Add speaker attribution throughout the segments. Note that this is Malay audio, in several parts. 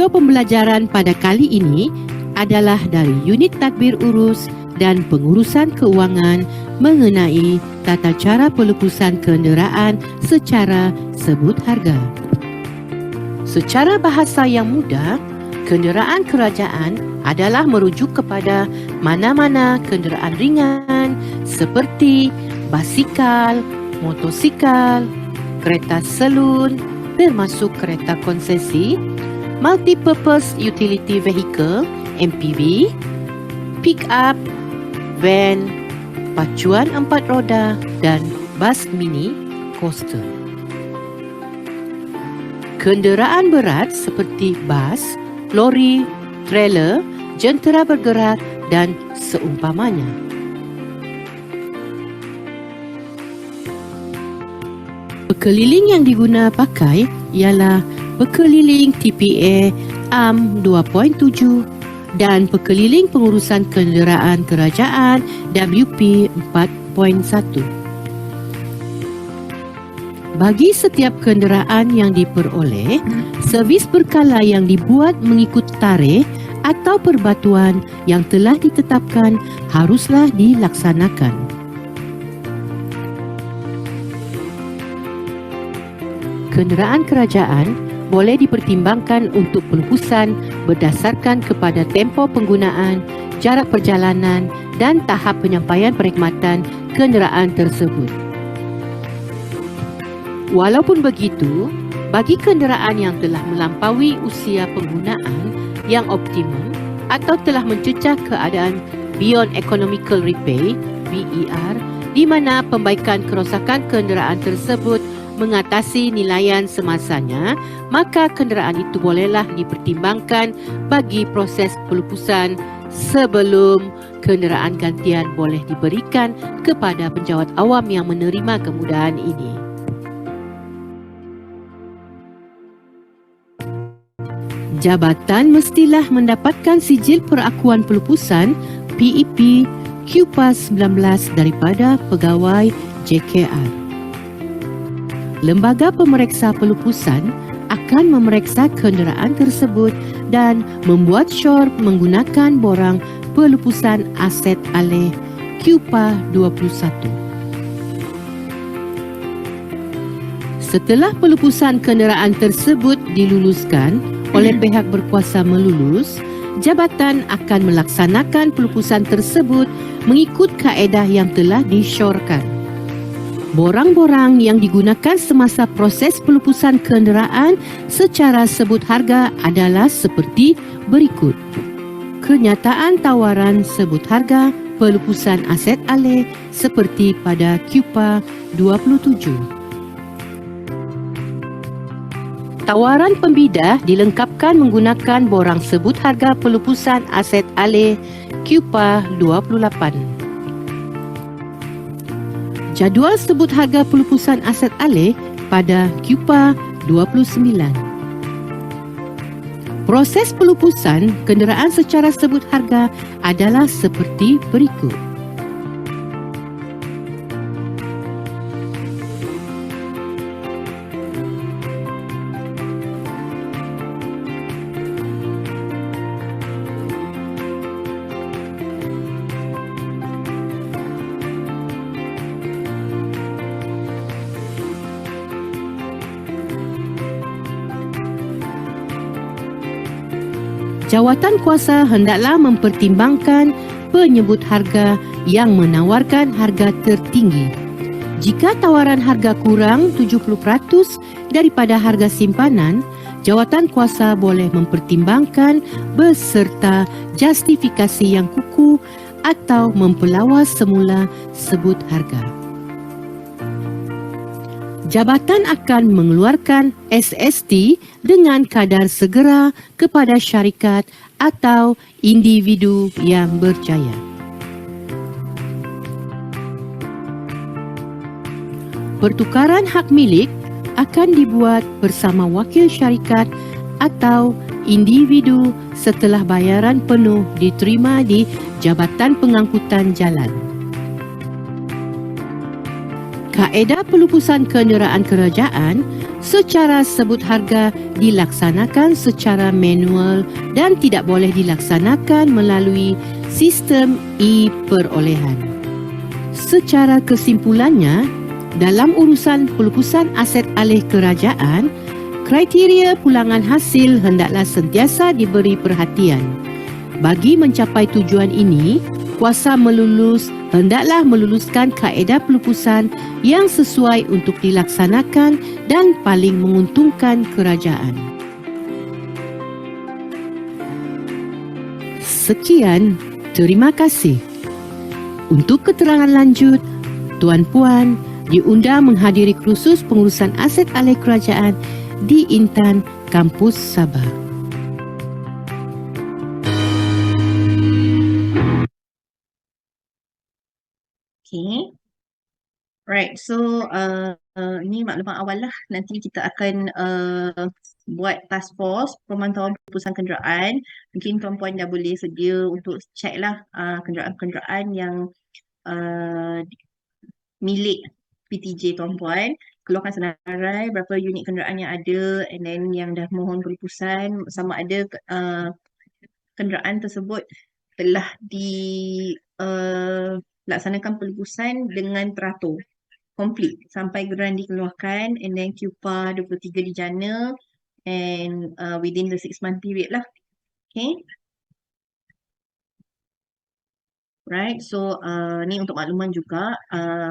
Speaker 1: Video pembelajaran pada kali ini adalah dari unit tadbir urus dan pengurusan keuangan mengenai tata cara pelupusan kenderaan secara sebut harga. Secara bahasa yang mudah, kenderaan kerajaan adalah merujuk kepada mana-mana kenderaan ringan seperti basikal, motosikal, kereta selun termasuk kereta konsesi, multi-purpose utility vehicle MPV, pick-up, van, pacuan 4 roda dan bas mini coaster. Kenderaan berat seperti bas, lori, trailer, jentera bergerak dan seumpamanya. Pekeliling yang diguna pakai ialah pekeliling TPA AM 2.7 dan pekeliling pengurusan kenderaan kerajaan WP 4.1. Bagi setiap kenderaan yang diperoleh, servis berkala yang dibuat mengikut tarikh atau perbatuan yang telah ditetapkan haruslah dilaksanakan. Kenderaan kerajaan boleh dipertimbangkan untuk pelupusan berdasarkan kepada tempoh penggunaan, jarak perjalanan dan tahap penyampaian perkhidmatan kenderaan tersebut. Walaupun begitu, bagi kenderaan yang telah melampaui usia penggunaan yang optimum atau telah mencecah keadaan beyond economical repair (BER) di mana pembaikan kerosakan kenderaan tersebut mengatasi nilaian semasanya, maka kenderaan itu bolehlah dipertimbangkan bagi proses pelupusan sebelum kenderaan gantian boleh diberikan kepada penjawat awam yang menerima kemudahan ini. Jabatan mestilah mendapatkan sijil perakuan pelupusan PEP QPAS 19 daripada pegawai JKR. Lembaga pemeriksa pelupusan akan memeriksa kenderaan tersebut dan membuat syur menggunakan borang pelupusan aset alih QPA 21. Setelah pelupusan kenderaan tersebut diluluskan oleh pihak berkuasa melulus, jabatan akan melaksanakan pelupusan tersebut mengikut kaedah yang telah disyorkan. Borang-borang yang digunakan semasa proses pelupusan kenderaan secara sebut harga adalah seperti berikut. Kenyataan tawaran sebut harga pelupusan aset alih seperti pada QPA 27. Tawaran pembidah dilengkapkan menggunakan borang sebut harga pelupusan aset alih QPA 28. Jadual sebut harga pelupusan aset alih pada QPA 29. Proses pelupusan kenderaan secara sebut harga adalah seperti berikut. Jawatan kuasa hendaklah mempertimbangkan penyebut harga yang menawarkan harga tertinggi. Jika tawaran harga kurang 70% daripada harga simpanan, jawatan kuasa boleh mempertimbangkan beserta justifikasi yang kukuh atau mempelawas semula sebut harga. Jabatan akan mengeluarkan SST dengan kadar segera kepada syarikat atau individu yang berjaya. Pertukaran hak milik akan dibuat bersama wakil syarikat atau individu setelah bayaran penuh diterima di Jabatan Pengangkutan Jalan. Kaedah pelupusan kenderaan kerajaan Secara sebut harga dilaksanakan secara manual dan tidak boleh dilaksanakan melalui sistem e-perolehan. Secara kesimpulannya, dalam urusan pelupusan aset alih kerajaan, kriteria pulangan hasil hendaklah sentiasa diberi perhatian. Bagi mencapai tujuan ini, kuasa melulus hendaklah meluluskan kaedah pelupusan yang sesuai untuk dilaksanakan dan paling menguntungkan kerajaan. Sekian, terima kasih. Untuk keterangan lanjut, tuan-puan diundang menghadiri kursus pengurusan aset alih kerajaan di Intan, Kampus Sabah.
Speaker 2: Okay. Right, so ini maklumat awal lah. Nanti kita akan buat task force pemantauan pelupusan kenderaan. Mungkin tuan-puan dah boleh sedia untuk check lah kenderaan-kenderaan yang milik PTJ tuan-puan. Keluarkan senarai berapa unit kenderaan yang ada, and then yang dah mohon pelupusan, sama ada kenderaan tersebut telah dilaksanakan pelupusan dengan teratur complete sampai geran dikeluarkan, and then QPA 23 dijana, and within the 6 month period lah. Okay. Right, so ni untuk makluman juga,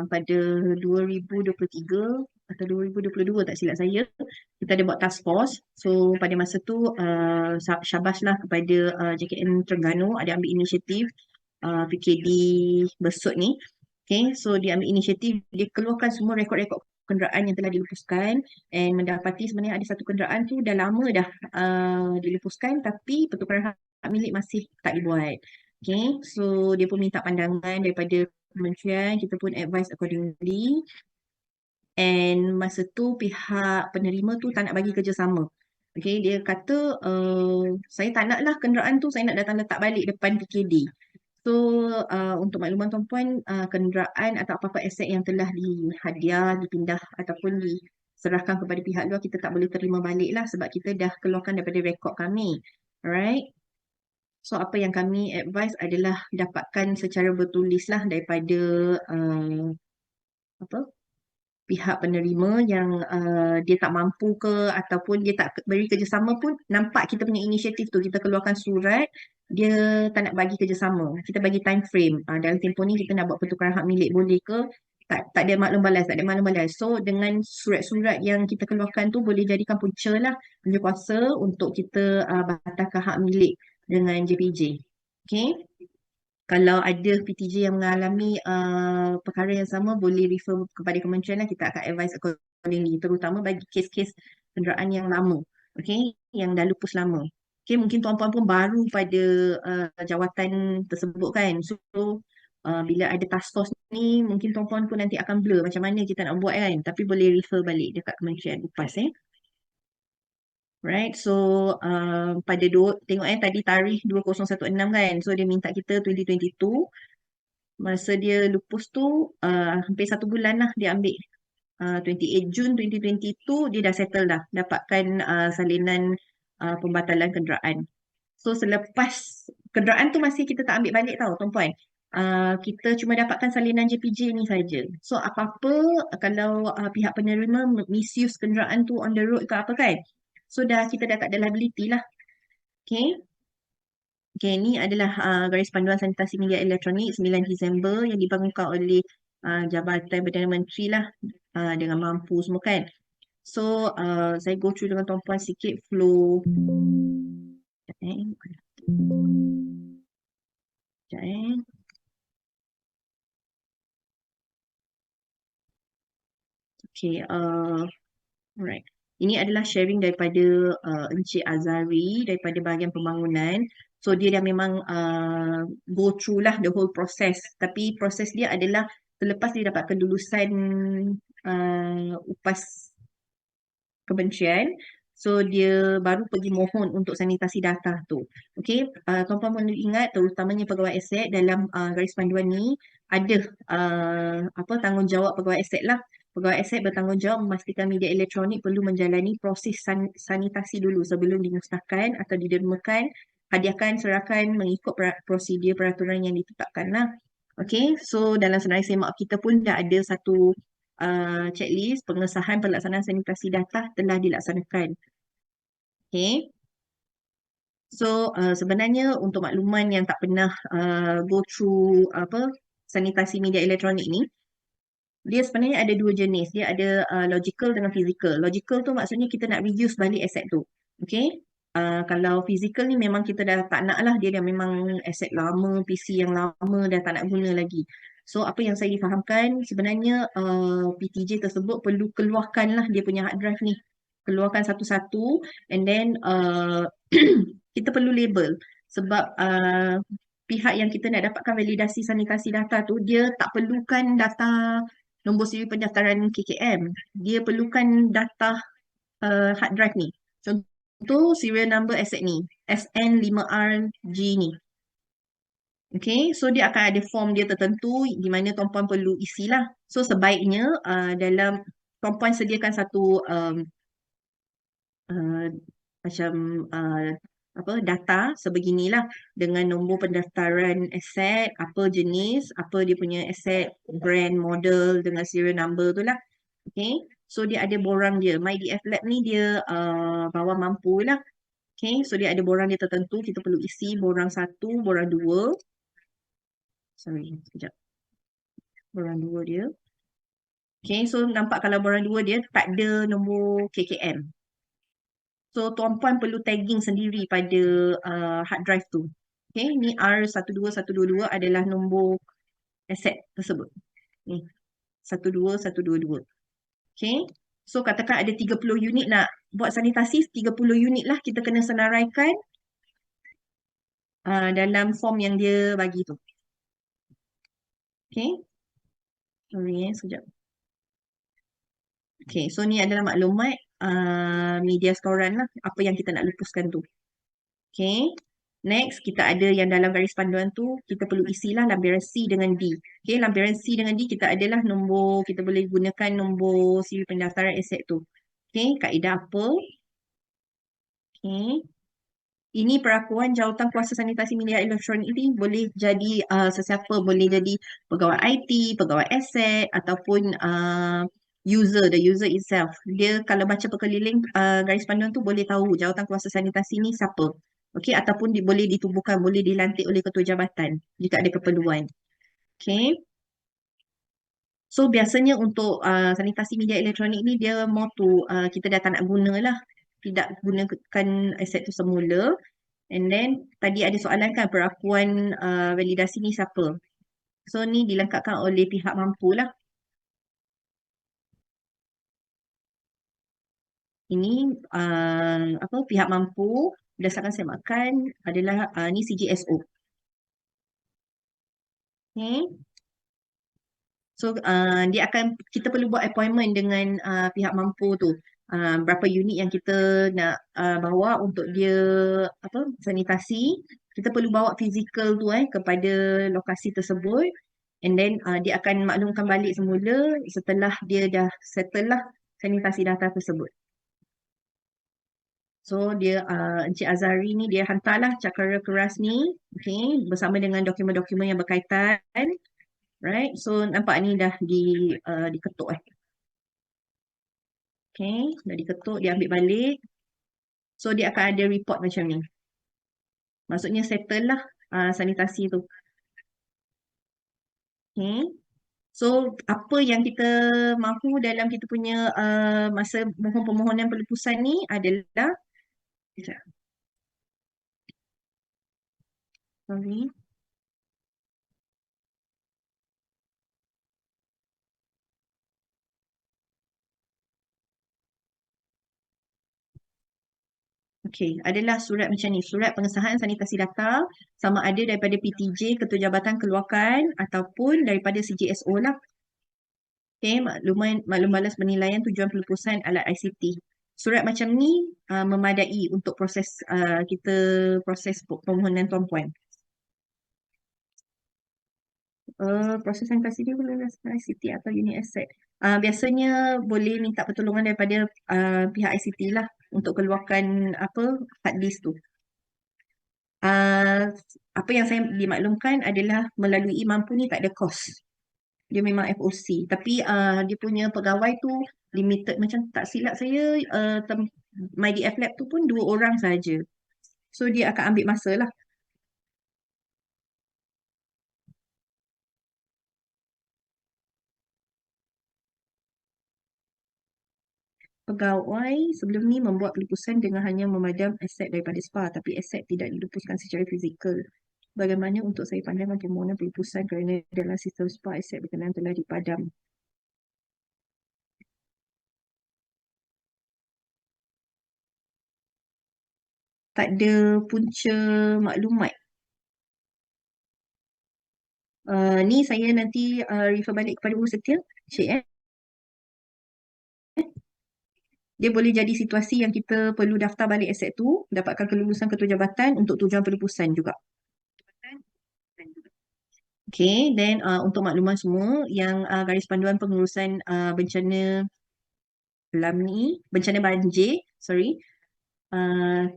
Speaker 2: pada 2023 atau 2022 tak silap saya, kita ada buat task force. So pada masa tu syabas lah kepada JKN Terengganu ada ambil inisiatif PKD Besut ni. Okay, so dia ambil inisiatif, dia keluarkan semua rekod-rekod kenderaan yang telah dilupuskan, and mendapati sebenarnya ada satu kenderaan tu dah lama dah dilupuskan, tapi pertukaran hak milik masih tak dibuat. Okay, so dia pun minta pandangan daripada kementerian, kita pun advise accordingly, and masa tu pihak penerima tu tak nak bagi kerjasama. Okay, dia kata saya tak nak lah kenderaan tu, saya nak datang letak balik depan PKD. So untuk makluman tuan-puan, kenderaan atau apa-apa aset yang telah dihadiah, dipindah ataupun diserahkan kepada pihak luar, kita tak boleh terima balik lah sebab kita dah keluarkan daripada rekod kami. Alright. So apa yang kami advise adalah dapatkan secara bertulis lah daripada pihak penerima yang dia tak mampu ke ataupun dia tak beri kerjasama pun, nampak kita punya inisiatif tu, kita keluarkan surat, dia tak nak bagi kerjasama. Kita bagi time frame. Dalam tempoh ni kita nak buat pertukaran hak milik, boleh ke? Tak ada maklum balas, tak ada maklum balas. So dengan surat-surat yang kita keluarkan tu boleh jadikan punca lah, punca kuasa untuk kita batalkan hak milik dengan JPJ. Okay. Kalau ada PTJ yang mengalami perkara yang sama, boleh refer kepada kementerian lah, kita akan advise accordingly, terutama bagi kes-kes kenderaan yang lama, okay, yang dah lupus lama. Okay, mungkin tuan-puan pun baru pada jawatan tersebut kan, so bila ada task force ni, mungkin tuan-puan pun nanti akan blur macam mana kita nak buat kan, tapi boleh refer balik dekat kementerian UPAS. Right, so tengok tadi tarikh 2016 kan, so dia minta kita 2022, masa dia lupus tu hampir 1 bulan lah dia ambil. 28 Jun 2022 dia dah settle dah, dapatkan salinan pembatalan kenderaan. So selepas kenderaan tu masih kita tak ambil balik tau tuan-puan. Kita cuma dapatkan salinan JPJ ni saja. So apa-apa kalau pihak penerima misuse kenderaan tu on the road ke apa kan, so kita dah tak ada liability lah. Okay. Okay, ni adalah garis panduan sanitasi media elektronik 9 Disember yang dibangunkan oleh Jabatan Perdana Menteri lah, dengan mampu semua kan. So saya go through dengan tuan-puan sikit flow. Okay, alright. Ini adalah sharing daripada Encik Azari daripada bahagian pembangunan. So dia dah memang go through lah the whole process. Tapi proses dia adalah selepas dia dapat kelulusan UPAS kementerian, so dia baru pergi mohon untuk sanitasi data tu. Okay, tuan-puan perlu ingat terutamanya pegawai aset dalam garis panduan ni ada tanggungjawab pegawai aset lah. Pegawai aset bertanggungjawab memastikan media elektronik perlu menjalani proses sanitasi dulu sebelum dimusnahkan atau didermakan, hadiahkan, serahkan mengikut prosedur peraturan yang ditetapkan lah. Okay, so dalam senarai semak kita pun dah ada satu checklist pengesahan pelaksanaan sanitasi data telah dilaksanakan. Okay. So sebenarnya untuk makluman yang tak pernah go through sanitasi media elektronik ni, dia sebenarnya ada dua jenis. Dia ada logical dengan physical. Logical tu maksudnya kita nak reuse balik aset tu. Okay. Kalau physical ni memang kita dah tak nak lah. Dia dah memang aset lama, PC yang lama dah tak nak guna lagi. So apa yang saya difahamkan sebenarnya PTJ tersebut perlu keluarkan lah dia punya hard drive ni. Keluarkan satu-satu and then kita perlu label. Sebab pihak yang kita nak dapatkan validasi sanitasi data tu dia tak perlukan data nombor siri pendaftaran KKM. Dia perlukan data hard drive ni. Contoh serial number aset ni, SN5RG ni. Okay, so dia akan ada form dia tertentu di mana tuan-puan perlu isilah. So sebaiknya dalam tuan-puan sediakan satu macam data sebeginilah dengan nombor pendaftaran aset, apa jenis, apa dia punya aset, brand, model dengan serial number tu lah. Okay, so dia ada borang dia. MyDF Lab ni dia bawah mampu lah. Okay, so dia ada borang dia tertentu. Kita perlu isi borang 1, borang 2. Sorry, sekejap. Borang 2 dia. Okay, so nampak kalau borang 2 dia tak ada nombor KKM. So tuan-puan perlu tagging sendiri pada hard drive tu. Okay, ni R12122 adalah nombor aset tersebut. Ni, 12122. Okay, so katakan ada 30 unit nak buat sanitasi, 30 unit lah kita kena senaraikan dalam form yang dia bagi tu. Okay, sorry sekejap. Okay, so ni adalah maklumat media storan lah, apa yang kita nak lepaskan tu. Okay, next kita ada yang dalam garis panduan tu, kita perlu isilah lampiran C dengan D. Okay, lampiran C dengan D kita adalah nombor, kita boleh gunakan nombor siri pendaftaran aset tu. Okay, kaedah apa? Okay, ini perakuan jawatan kuasa sanitasi media elektronik ini boleh jadi sesiapa, boleh jadi pegawai IT, pegawai aset ataupun user, the user itself. Dia kalau baca perkeliling garis panduan tu boleh tahu jawatan kuasa sanitasi ni siapa. Okey, ataupun boleh ditubuhkan, boleh dilantik oleh ketua jabatan jika ada keperluan. Okey. So biasanya untuk sanitasi media elektronik ni dia more to kita dah tak nak guna lah. Tidak gunakan aset tu semula. And then tadi ada soalan kan perakuan validasi ni siapa? So ni dilengkapkan oleh pihak mampu lah. Ini pihak mampu berdasarkan semakan adalah ni CGSO. Okay. So dia akan, kita perlu buat appointment dengan pihak mampu tu. Berapa unit yang kita nak bawa untuk dia sanitasi. Kita perlu bawa fizikal tu kepada lokasi tersebut. And then dia akan maklumkan balik semula setelah dia dah settle lah sanitasi data tersebut. So dia Encik Azari ni dia hantarlah cakera keras ni, okay, bersama dengan dokumen-dokumen yang berkaitan. Right, so nampak ni dah diketuk Okay, dah diketuk, dia ambil balik. So dia akan ada report macam ni. Maksudnya settle lah sanitasi tu. Okay. So apa yang kita mahu dalam kita punya masa mohon permohonan pelepasan ni adalah sorry. Okey, adalah surat macam ni, surat pengesahan sanitasi data sama ada daripada PTJ, Ketua Jabatan keluarkan ataupun daripada CGSO lah. Okey, maklum balas penilaian tujuan pelepasan alat ICT. Surat macam ni memadai untuk proses kita proses permohonan tuan-puan. Proses sanitasi dia boleh ICT atau unit aset. Biasanya boleh minta pertolongan daripada pihak ICT lah untuk keluarkan apa hard disk tu. Uh, Apa yang saya dimaklumkan adalah melalui Mampu ni tak ada kos. Dia memang FOC. Tapi dia punya pegawai tu limited. Macam tak silap saya, MyDF Lab tu pun 2 orang saja. So dia akan ambil masa lah. Pegawai sebelum ni membuat pelupusan dengan hanya memadam aset daripada spa, tapi aset tidak dilupuskan secara fizikal. Bagaimana untuk saya pandangkan permohonan pelupusan kerana dalam sistem spa aset berkenaan telah dipadam? Tak ada punca maklumat. Ni saya nanti refer balik kepada Ibu Setia, Cik Dia boleh jadi situasi yang kita perlu daftar balik aset tu, dapatkan kelulusan ketua jabatan untuk tujuan pelupusan juga. Okay, then untuk makluman semua, yang garis panduan pengurusan bencana alam ni, bencana banjir, sorry,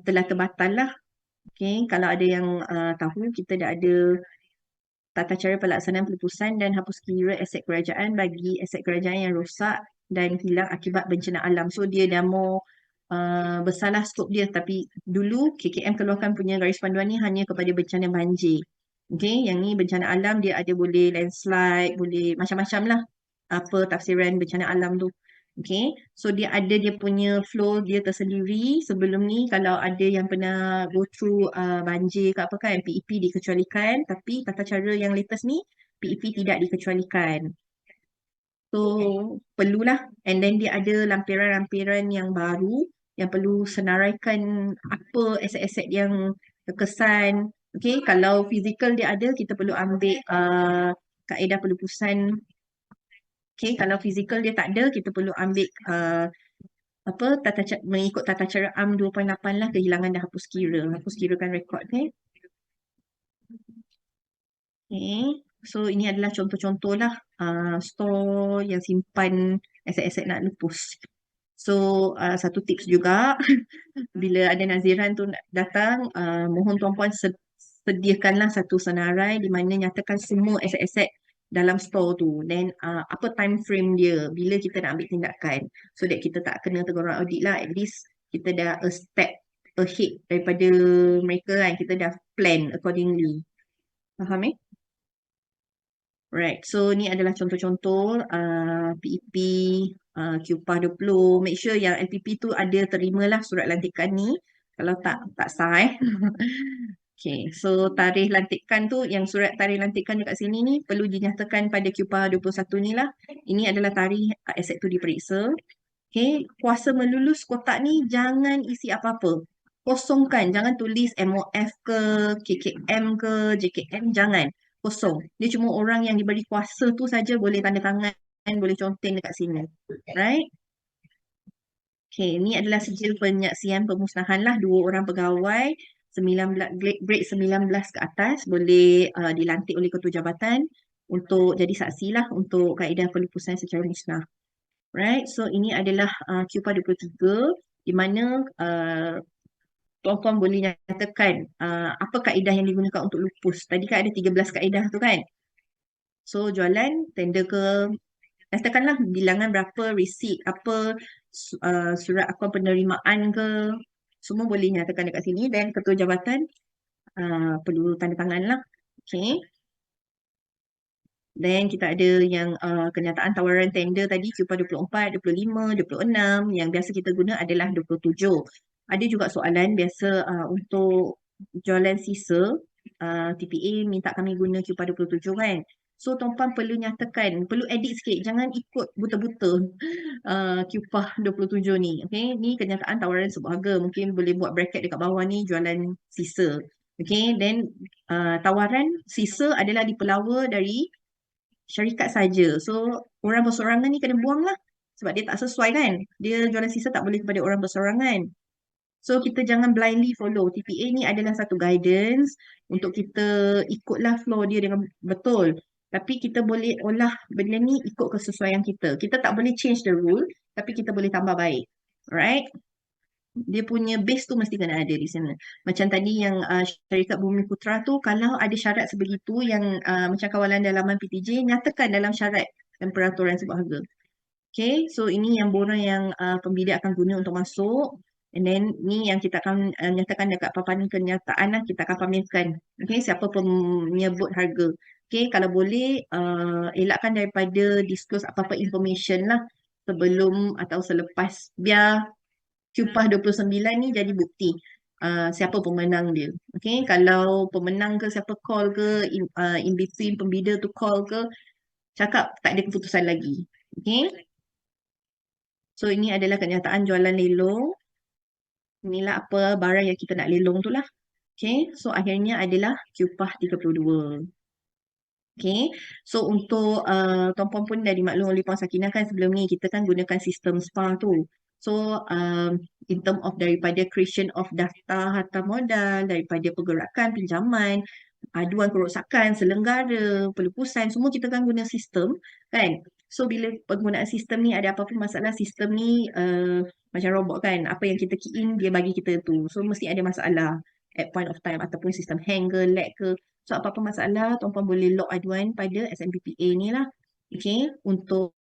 Speaker 2: telah terbatal lah. Okay, kalau ada yang tahu, kita dah ada tata cara pelaksanaan pelupusan dan hapus kira aset kerajaan bagi aset kerajaan yang rosak dan hilang akibat bencana alam. So dia dah mau besarlah skop dia, tapi dulu KKM keluarkan punya garis panduan ni hanya kepada bencana banjir. Okay, yang ni bencana alam dia ada boleh landslide, boleh macam-macam lah apa tafsiran bencana alam tu. Okay, so dia ada dia punya flow dia tersendiri. Sebelum ni kalau ada yang pernah go through banjir ke apa kan, PEP dikecualikan, tapi tata cara yang latest ni PEP tidak dikecualikan. So perlulah, and then dia ada lampiran-lampiran yang baru yang perlu senaraikan apa aset-aset yang terkesan. Okay, kalau fizikal dia ada, kita perlu ambil kaedah pelupusan. Okay, kalau fizikal dia tak ada, kita perlu ambil apa mengikut tata cara AM 2.8 lah, kehilangan dah hapus kira. Hapus kira kan rekod ni. Okay. So ini adalah contoh-contoh lah store yang simpan aset-aset nak lupus. So satu tips juga bila ada naziran tu datang, mohon tuan-puan sediakanlah satu senarai di mana nyatakan semua aset-aset dalam store tu. Then apa time frame dia bila kita nak ambil tindakan, so that kita tak kena teguran audit lah. At least kita dah a step ahead daripada mereka kan. Kita dah plan accordingly. Faham eh? Right, so ni adalah contoh-contoh PEP, QPAH 20. Make sure yang LPP tu ada terimalah surat lantikan ni. Kalau tak sah eh. Okay, so tarikh lantikan tu, yang surat tarikh lantikan dekat sini ni perlu dinyatakan pada QPAH 21 ni lah. Ini adalah tarikh aset tu diperiksa. Okay, kuasa melulus kotak ni jangan isi apa-apa. Kosongkan, jangan tulis MOF ke, KKM ke, JKM, jangan. Kosong. Dia cuma orang yang diberi kuasa tu saja boleh tanda tangan, boleh conteng dekat sini. Right? Okay, ni adalah sijil penyaksian pemusnahan lah. 2 orang pegawai, 19, grade 19 ke atas, boleh dilantik oleh ketua jabatan untuk jadi saksi lah untuk kaedah pelupusan secara musnah. Right, so ini adalah QPAH 23 di mana tuan-tuan boleh nyatakan apa kaedah yang digunakan untuk lupus. Tadi kan ada 13 kaedah tu kan. So jualan, tender ke, nyatakanlah bilangan berapa, receipt apa, surat akuan penerimaan ke, semua boleh nyatakan dekat sini. Dan ketua jabatan perlu tanda tangan lah. Okay. Dan kita ada yang kenyataan tawaran tender tadi QPAH 24, 25, 26. Yang biasa kita guna adalah 27. Ada juga soalan biasa untuk jualan sisa, TPA minta kami guna QPAH 27 kan. So tuan-puan perlu nyatakan, perlu edit sikit, jangan ikut buta-buta QPAH 27 ni. Okay, ni kenyataan tawaran seberharga. Mungkin boleh buat bracket dekat bawah ni, jualan sisa. Okay, then tawaran sisa adalah dipelawa dari syarikat saja. So orang bersorangan ni kena buang lah. Sebab dia tak sesuai kan. Dia jualan sisa tak boleh kepada orang bersorangan. So kita jangan blindly follow. TPA ni adalah satu guidance untuk kita ikutlah flow dia dengan betul. Tapi kita boleh olah benda ni ikut kesesuaian kita. Kita tak boleh change the rule, tapi kita boleh tambah baik. Alright? Dia punya base tu mesti kena ada di sana. Macam tadi yang syarikat Bumi Putra tu, kalau ada syarat sebegitu yang macam kawalan dalaman PTJ, nyatakan dalam syarat dan peraturan sebuah harga. Okay, so ini yang borang yang pembidik akan guna untuk masuk. And then ni yang kita akan nyatakan dekat papan kenyataan lah, kita akan pamerkan. Okay, siapa penyebut harga. Okay, kalau boleh elakkan daripada disclose apa-apa information lah sebelum atau selepas. Biar Cupah 29 ni jadi bukti siapa pemenang dia. Okay, kalau pemenang ke siapa call ke, in between pembida tu call ke, cakap tak ada keputusan lagi. Okay. So ini adalah kenyataan jualan lelong. Inilah apa barang yang kita nak lelong tu lah. Okay. So akhirnya adalah cupah 32. Okay. So untuk tuan-puan pun dah dimaklum oleh Puan Sakinah kan sebelum ni kita kan gunakan sistem SPA tu. So in term of daripada creation of daftar harta modal, daripada pergerakan, pinjaman, aduan kerosakan, selenggara, pelupusan, semua kita kan guna sistem kan. So bila penggunaan sistem ni ada apa-apa masalah, sistem ni macam robot kan. Apa yang kita key in dia bagi kita tu. So mesti ada masalah at point of time ataupun sistem hang ke, lag ke. So apa-apa masalah, tuan-puan boleh log aduan pada SMPPA ni lah. Okay, untuk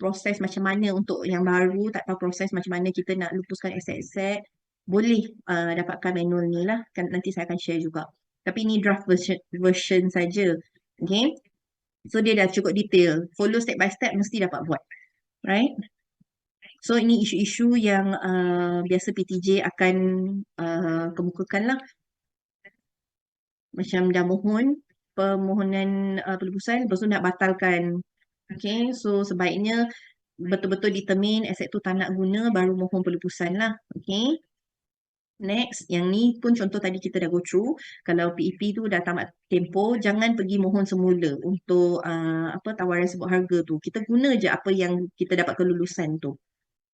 Speaker 2: proses macam mana untuk yang baru, tak tahu proses macam mana kita nak lupuskan aset-aset, boleh dapatkan manual ni lah. Kan, nanti saya akan share juga. Tapi ni draft version saja. Okay, so dia dah cukup detail. Follow step by step mesti dapat buat. Right? So ini isu-isu yang biasa PTJ akan kemukakan lah. Macam dah mohon permohonan pelupusan, lepas tu nak batalkan. Okay, so sebaiknya betul-betul determine aset tu tak nak guna baru mohon pelupusan lah. Okay. Next, yang ni pun contoh tadi kita dah go through. Kalau PEP tu dah tamat tempoh, jangan pergi mohon semula untuk apa tawaran sebuah harga tu. Kita guna je apa yang kita dapat kelulusan tu.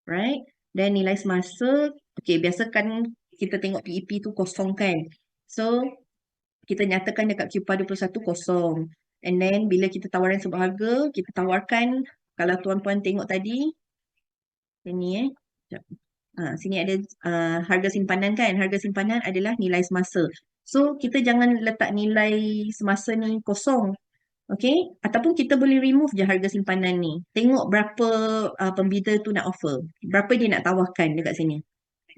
Speaker 2: Right? Dan nilai semasa, okay, biasakan kita tengok PEP tu kosong kan. So, kita nyatakan dekat QPA 21 kosong. And then bila kita tawaran sebuah harga, kita tawarkan, kalau tuan-puan tengok tadi, ini sekejap. Sini ada harga simpanan kan. Harga simpanan adalah nilai semasa. So, kita jangan letak nilai semasa ni kosong. Okay? Ataupun kita boleh remove je harga simpanan ni. Tengok berapa pembida tu nak offer. Berapa dia nak tawarkan dekat sini.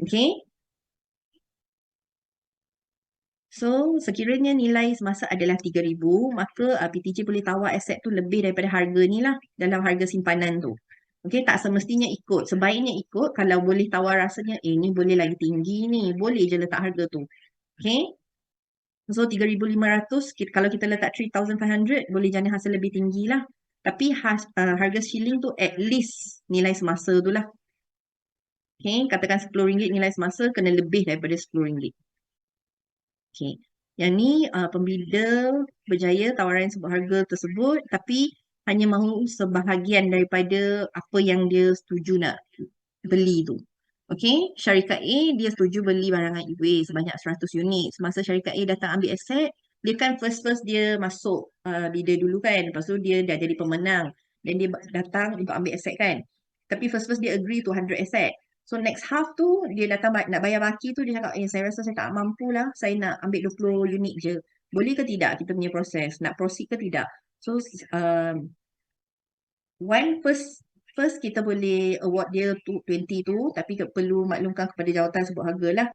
Speaker 2: Okay? So, sekiranya nilai semasa adalah 3,000, maka PTJ boleh tawar aset tu lebih daripada harga ni lah dalam harga simpanan tu. Okay, tak semestinya ikut. Sebaiknya ikut kalau boleh tawar rasanya, ni boleh lagi tinggi ni. Boleh je letak harga tu. Okay. So, 3,500, kalau kita letak 3,500, boleh jana hasil lebih tinggi lah. Tapi harga shilling tu at least nilai semasa tu lah. Okay, katakan RM10 nilai semasa kena lebih daripada RM10. Okay. Yang ni pembida berjaya tawaran sebuah harga tersebut tapi hanya mahu sebahagian daripada apa yang dia setuju nak beli tu. Okay, syarikat A dia setuju beli barangan e-way sebanyak 100 unit. Semasa syarikat A datang ambil aset, dia kan first dia masuk bidder dulu kan. Lepas tu dia dah jadi pemenang. Dan dia datang untuk ambil aset kan. Tapi first dia agree to 100 aset. So next half tu dia datang nak bayar baki tu dia cakap saya rasa saya tak mampu lah. Saya nak ambil 20 unit je. Boleh ke tidak kita punya proses? Nak proceed ke tidak? So first kita boleh award dia 20 tu tapi perlu maklumkan kepada jawatan sebuah harga lah.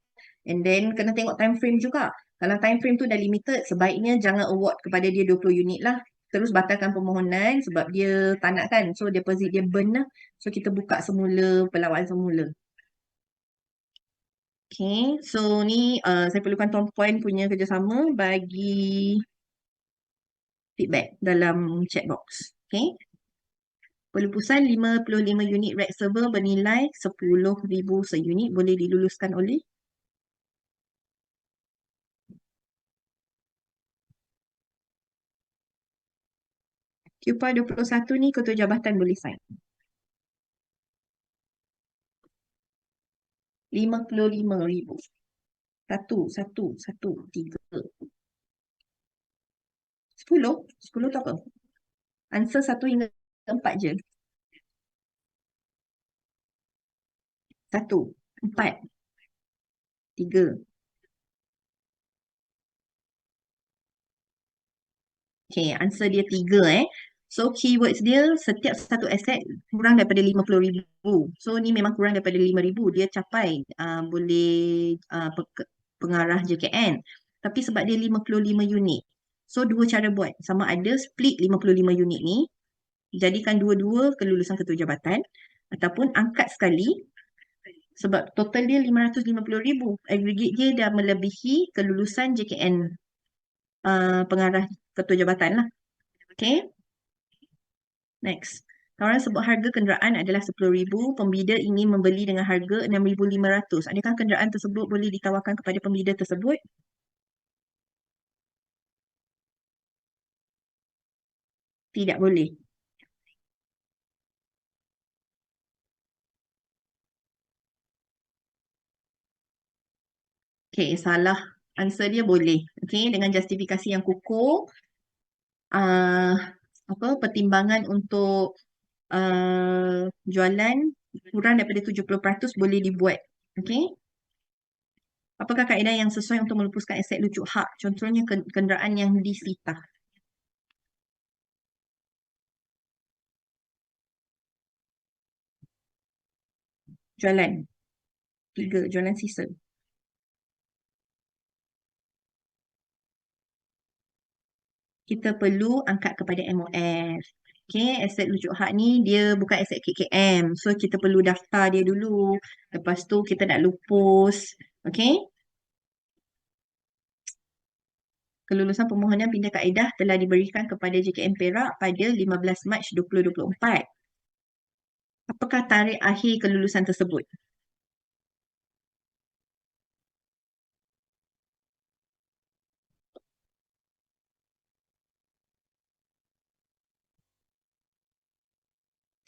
Speaker 2: And then kena tengok time frame juga. Kalau time frame tu dah limited, sebaiknya jangan award kepada dia 20 unit lah. Terus batalkan permohonan sebab dia tak nak kan. So deposit dia burn lah. So kita buka semula, perlawanan semula. Okay, so ni saya perlukan tuan-puan punya kerjasama bagi feedback dalam chat box. Okay. Pelupusan 55 unit rack server bernilai 10,000 seunit boleh diluluskan oleh QPA 21 ni ketua jabatan boleh sign. 55,000. 1, 1, 1, 3. 10? 10 tu apa? Answer 1 hingga 4 je. 1, 4, 3. Okay, answer dia 3 eh. So, keywords dia setiap satu aset kurang daripada 50,000. So, ni memang kurang daripada 5,000. Dia capai boleh pengarah JKN. Tapi sebab dia 55 unit. So, dua cara buat. Sama ada split 55 unit ni, jadikan dua-dua kelulusan ketua jabatan, ataupun angkat sekali sebab total dia 550,000. Aggregate dia dah melebihi kelulusan JKN pengarah ketua jabatan lah. Okay. Next. Tawaran sebut harga kenderaan adalah 10,000. Pembida ingin membeli dengan harga 6,500. Adakah kenderaan tersebut boleh ditawarkan kepada pembida tersebut? Tidak boleh. Okay, salah. Answer dia boleh. Okay, dengan justifikasi yang kukuh. Pertimbangan untuk jualan kurang daripada 70% boleh dibuat. Okay. Apakah kaedah yang sesuai untuk melupuskan aset lucuk hak? Contohnya kenderaan yang disita. Jualan. 3, jualan sisa. Kita perlu angkat kepada MOF. Okay, aset lucuk hak ni dia bukan aset KKM. So, kita perlu daftar dia dulu. Lepas tu, kita nak lupus. Okay. Kelulusan permohonan pindah kaedah telah diberikan kepada JKM Perak pada 15 Mac 2024. Apakah tarikh akhir kelulusan tersebut?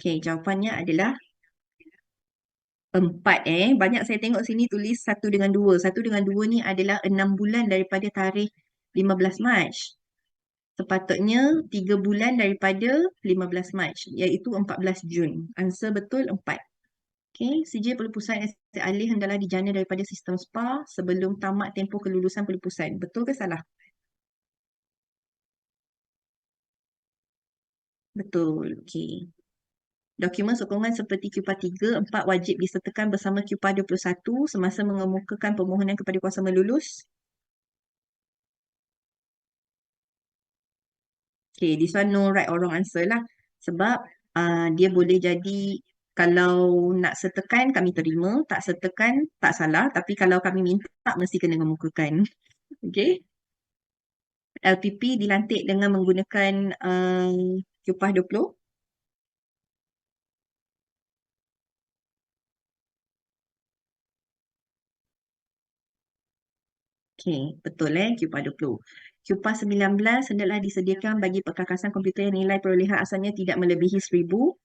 Speaker 2: Okay, jawapannya adalah 4 Banyak saya tengok sini tulis 1 dengan 2. 1 dengan 2 ni adalah 6 bulan daripada tarikh 15 Mac. Sepatutnya 3 bulan daripada 15 Mac, iaitu 14 Jun. Answer betul 4. Okay, sijil pelupusan aset alih hendaklah dijana daripada sistem SPA sebelum tamat tempoh kelulusan pelupusan. Betul ke salah? Betul. Okay. Dokumen sokongan seperti QPA 3, 4 wajib disertakan bersama QPA 21 semasa mengemukakan permohonan kepada kuasa melulus. Okay, this one no right or wrong answer lah. Sebab dia boleh jadi kalau nak sertakan kami terima, tak sertakan tak salah. Tapi kalau kami minta mesti kena mengemukakan. Okay. LPP dilantik dengan menggunakan QPA 20. Okay, betul QPA 20. QPA 19 hendaklah disediakan bagi perkakasan komputer yang nilai perolehan asalnya tidak melebihi 1,000.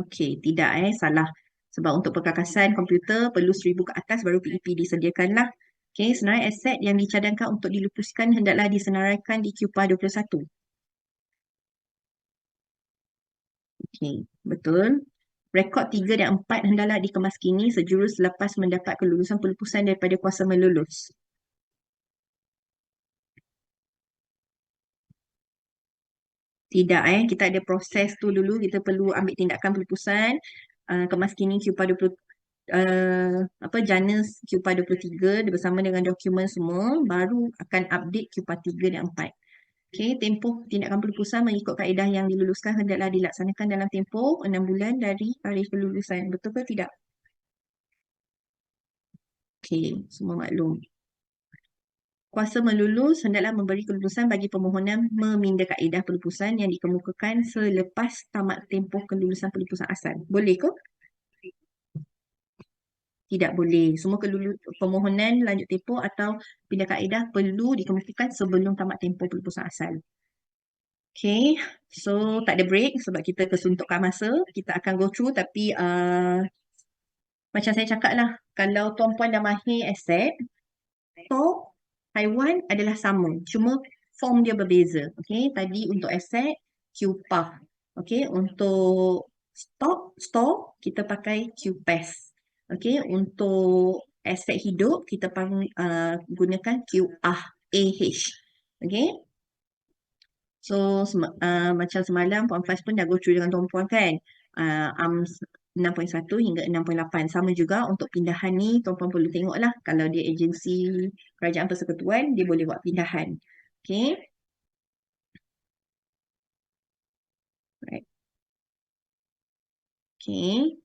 Speaker 2: Okey, tidak salah. Sebab untuk perkakasan komputer perlu 1,000 ke atas baru PEP disediakanlah. Okey, senarai aset yang dicadangkan untuk dilupuskan hendaklah disenaraikan di QPA 21. Okey, betul. Rekod 3 dan 4 hendaklah dikemaskini sejurus selepas mendapat kelulusan pelupusan daripada kuasa melulus. Tidak kita ada proses tu dulu, kita perlu ambil tindakan pelupusan, kemaskini QPA 20 jana QPA 23 bersama dengan dokumen semua, baru akan update QPA 3 dan 4. Okey, tempoh tindakan pelupusan mengikut kaedah yang diluluskan hendaklah dilaksanakan dalam tempoh 6 bulan dari tarikh kelulusan. Betul ke tidak? Okey, semua maklum. Kuasa melulus hendaklah memberi kelulusan bagi permohonan meminda kaedah pelupusan yang dikemukakan selepas tamat tempoh kelulusan pelupusan asal. Boleh ke? Tidak boleh. Semua permohonan lanjut tempoh atau pindah kaedah perlu dikemukakan sebelum tamat tempoh pelupusan asal. Okay, so tak ada break sebab kita kesuntukan masa. Kita akan go through tapi macam saya cakap lah, kalau tuan-puan dah mahir aset, stok haiwan adalah sama. Cuma form dia berbeza. Okay, tadi untuk aset, QPAH. Okay, untuk stok kita pakai QPAS. Okay, untuk aset hidup kita gunakan QAH. Okay, so macam semalam Puan Faz pun dah go through dengan tuan-puan kan. ARMS 6.1 hingga 6.8. Sama juga untuk pindahan ni tuan-puan perlu tengok lah. Kalau dia agensi kerajaan persekutuan, dia boleh buat pindahan. Okay. Right. Okay.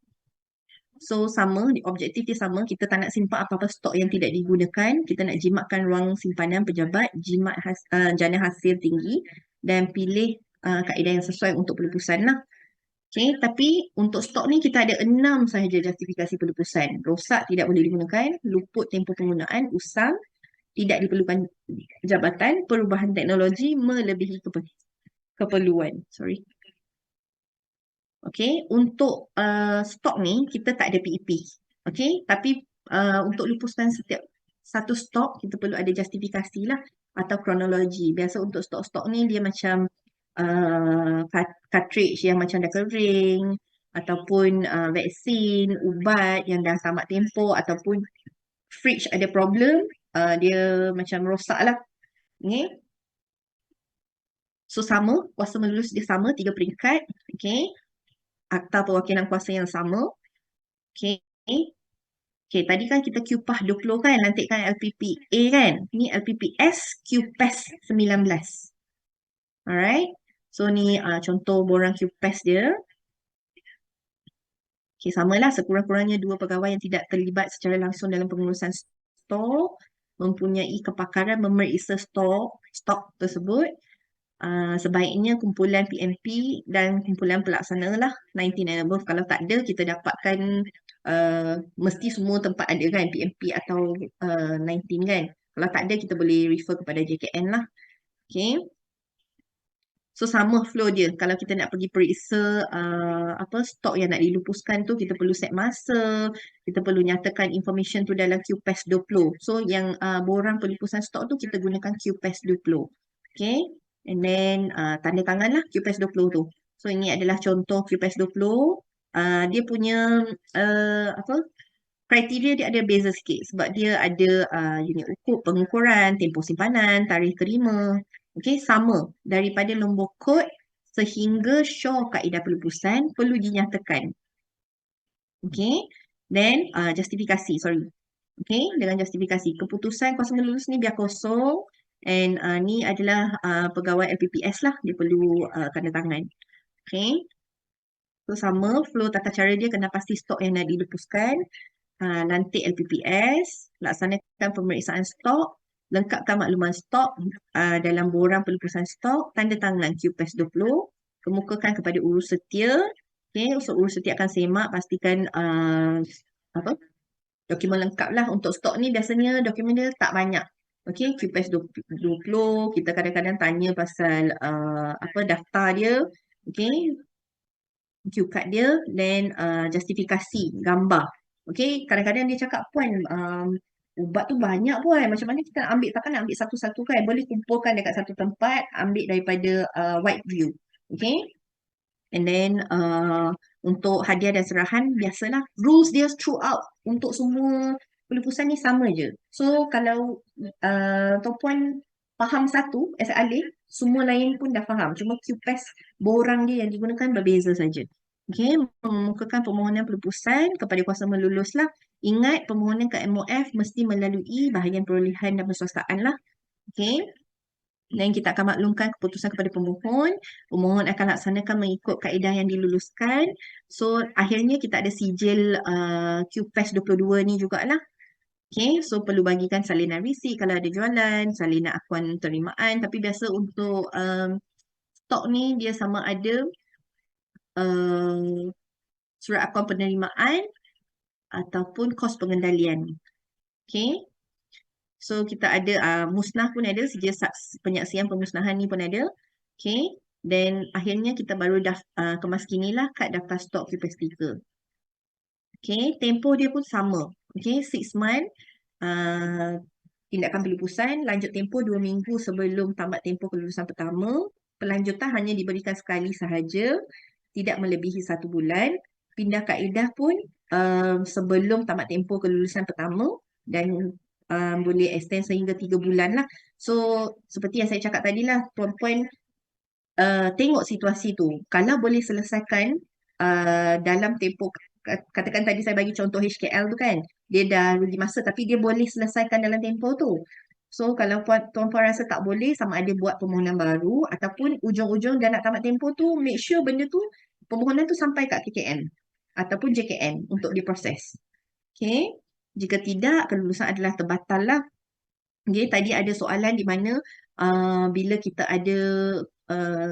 Speaker 2: So sama, objektif dia sama. Kita tak nak simpan apa-apa stok yang tidak digunakan. Kita nak jimatkan ruang simpanan pejabat, jimat jana hasil tinggi dan pilih kaedah yang sesuai untuk pelupusan lah. Okay, tapi untuk stok ni kita ada 6 sahaja justifikasi pelupusan. Rosak tidak boleh digunakan, luput tempoh penggunaan, usang, tidak diperlukan jabatan, perubahan teknologi melebihi keperluan. Sorry. Okay, untuk stok ni kita tak ada PEP. Okay, tapi untuk lupuskan setiap satu stok kita perlu ada justifikasi lah atau kronologi. Biasa untuk stok-stok ni dia macam cartridge yang macam dah kering ataupun vaksin, ubat yang dah tamat tempoh ataupun fridge ada problem, dia macam rosak lah. Okay. So sama, kuasa melulus dia sama, 3 peringkat. Okay. Akta perwakilan kuasa yang sama. Okay. Okay, tadi kan kita QPAH 20 kan, nanti kan LPPA kan. Ni LPPS QPAS 19. Alright. So ni contoh borang QPAS dia. Okay, samalah sekurang-kurangnya 2 pegawai yang tidak terlibat secara langsung dalam pengurusan stok, mempunyai kepakaran memeriksa stok tersebut. Sebaiknya kumpulan PMP dan kumpulan pelaksana lah 19 and above. Kalau tak ada, kita dapatkan mesti semua tempat ada kan PMP atau 19 kan. Kalau tak ada, kita boleh refer kepada JKN lah. Okay. So sama flow dia. Kalau kita nak pergi periksa stok yang nak dilupuskan tu, kita perlu set masa, kita perlu nyatakan information tu dalam QPAS 20. So yang borang pelupusan stok tu kita gunakan QPAS 20. Okay. And then tanda tangan lah QPAS 20 tu. So ini adalah contoh QPAS 20. Dia punya kriteria dia ada beza sikit sebab dia ada unit pengukuran, tempoh simpanan, tarikh terima. Okay, sama daripada nombor kod sehingga syur kaedah pelupusan perlu dinyatakan. Okay, then justifikasi, sorry. Okay, dengan justifikasi. Keputusan kuasa melulus ni biar kosong and ni adalah pegawai LPPS lah, dia perlu tanda tangan. Okay, so sama flow tata cara dia kena pasti stok yang nak dilupuskan. Lantik LPPS, laksanakan pemeriksaan stok, lengkapkan makluman stok dalam borang pelupusan stok, tanda tangan QPAS 20, kemukakan kepada urus setia. Okay, so urus setia akan semak, pastikan dokumen lengkap lah. Untuk stok ni biasanya dokumen dia tak banyak. Okay, QPAS 20, kita kadang-kadang tanya pasal daftar dia. Okay, QCard dia, then justifikasi, gambar. Okay, kadang-kadang dia cakap, Puan, ubat tu banyak Puan. Macam mana kita nak ambil? Takkan nak ambil satu-satu kan? Boleh kumpulkan dekat satu tempat, ambil daripada wide view. Okay. And then untuk hadiah dan serahan, biasalah. Rules dia throughout untuk semua pelupusan ni sama je. So, kalau Tuan Puan faham satu, as alih, semua lain pun dah faham. Cuma QPAS borang dia yang digunakan berbeza saja. Okay, mengemukakan permohonan pelupusan kepada kuasa melulus lah. Ingat permohonan ke MOF mesti melalui bahagian perolehan dan perswastaan lah. Okay. Dan kita akan maklumkan keputusan kepada pemohon. Pemohon akan laksanakan mengikut kaedah yang diluluskan. So, akhirnya kita ada sijil QPAS 22 ni jugalah. Okay, so perlu bagikan salinan risik kalau ada jualan, salinan akuan terimaan. Tapi biasa untuk stok ni dia sama ada surat akuan penerimaan ataupun kos pengendalian. Okay. So kita ada musnah pun ada, sijil penyaksian pemusnahan ni pun ada. Okay. Dan akhirnya kita baru kemaskinilah kad daftar stok QPS 3. Okay, tempoh dia pun sama. Okay, 6 month tindakan pelupusan, lanjut tempoh 2 minggu sebelum tamat tempoh kelulusan pertama. Pelanjutan hanya diberikan sekali sahaja, tidak melebihi 1 bulan. Pindah kaedah pun sebelum tamat tempoh kelulusan pertama dan boleh extend sehingga 3 bulan lah. So, seperti yang saya cakap tadi lah, puan-puan tengok situasi tu. Kalau boleh selesaikan dalam tempoh, katakan tadi saya bagi contoh HKL tu kan, dia dah rugi masa tapi dia boleh selesaikan dalam tempoh tu. So kalau tuan-puan rasa tak boleh, sama ada buat permohonan baru ataupun ujung-ujung dah nak tamat tempoh tu, make sure benda tu, permohonan tu sampai kat KKM ataupun JKM untuk diproses. Okay. Jika tidak, kelulusan adalah terbatal lah. Okay, tadi ada soalan di mana bila kita ada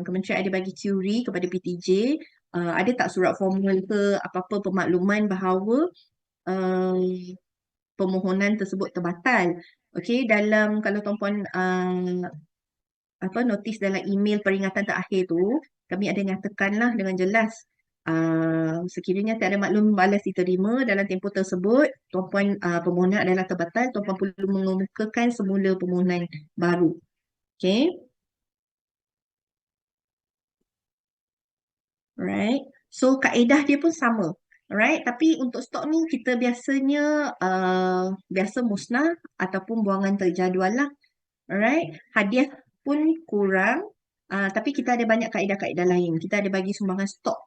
Speaker 2: kementerian ada bagi teori kepada PTJ, ada tak surat formal ke apa-apa pemakluman bahawa uh, permohonan tersebut terbatal. Okey, dalam kalau tuan-puan notis dalam email peringatan terakhir tu, kami ada nyatakanlah dengan jelas sekiranya tiada maklum balas diterima dalam tempoh tersebut, tuan-puan permohonan adalah terbatal, tuan-puan perlu mengemukakan semula permohonan baru. Okay. Alright. So kaedah dia pun sama. Alright. Tapi untuk stok ni kita biasanya biasa musnah ataupun buangan terjadual lah. Alright. Hadiah pun kurang. Tapi kita ada banyak kaedah-kaedah lain. Kita ada bagi sumbangan stok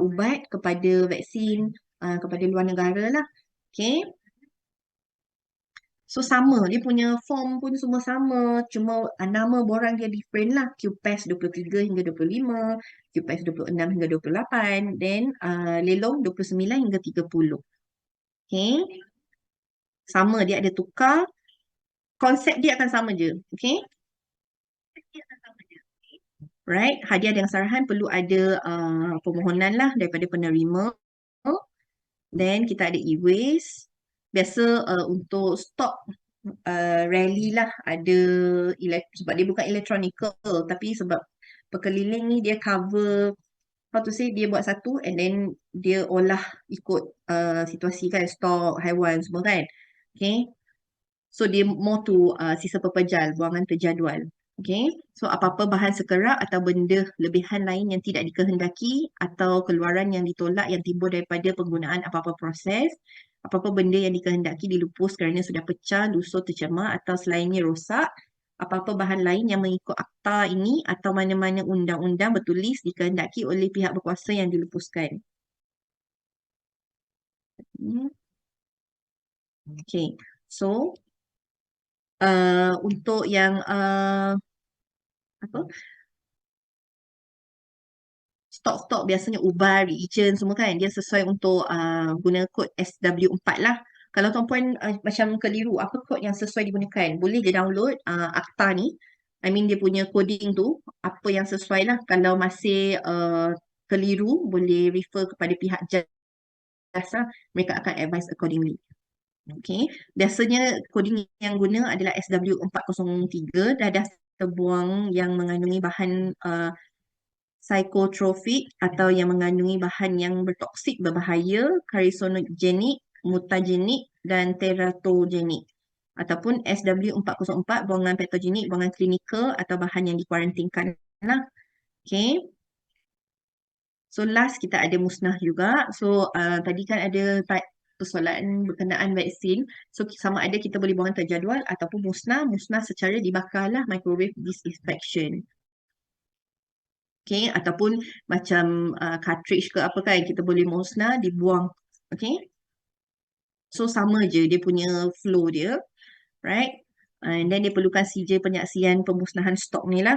Speaker 2: ubat kepada vaksin kepada luar negara lah. Okay. So sama, dia punya form pun semua sama, cuma nama borang dia different lah. QPAS 23 hingga 25, QPAS 26 hingga 28, then Lelong 29 hingga 30. Okay, sama, dia ada tukar, konsep dia akan sama je. Okay, right, hadiah dengan sarahan perlu ada permohonan lah daripada penerima. Then kita ada e-waste. Biasa untuk stok rally lah ada sebab dia bukan electronical tapi sebab pekeliling ni dia cover, how to say, dia buat satu and then dia olah ikut situasi kan, stok haiwan semua kan. Okay, so dia more to sisa pepejal, buangan terjadual. Okay, so apa-apa bahan sekerak atau benda lebihan lain yang tidak dikehendaki atau keluaran yang ditolak yang timbul daripada penggunaan apa-apa proses, apa-apa benda yang dikehendaki dilupus kerana sudah pecah, lusuh, tercemar atau selainnya rosak, apa-apa bahan lain yang mengikut akta ini atau mana-mana undang-undang bertulis dikehendaki oleh pihak berkuasa yang dilupuskan. Okay, so untuk yang apa, stok-stok biasanya ubar, reagent semua kan, dia sesuai untuk guna kod SW4 lah. Kalau tuan-puan macam keliru apa kod yang sesuai digunakan, boleh je download akta ni. I mean dia punya coding tu, apa yang sesuai lah. Kalau masih keliru, boleh refer kepada pihak jasa, mereka akan advise accordingly. Okay, biasanya coding yang guna adalah SW403, dadah terbuang yang mengandungi bahan psikotropik atau yang mengandungi bahan yang bertoksik, berbahaya, karsinogenik, mutagenik dan teratogenik. Ataupun SW404, buangan patogenik, buangan klinikal atau bahan yang dikuarantinkan lah. Okay. So last kita ada musnah juga. So tadi kan ada persoalan berkenaan vaksin. So sama ada kita boleh buangan terjadual ataupun musnah. Musnah secara dibakar lah, microwave disinfection. Okay, ataupun macam cartridge ke apa kan, kita boleh musnah, dibuang. Okay, so sama je dia punya flow dia, right? And then dia perlukan CJ penyaksian pemusnahan stok ni lah.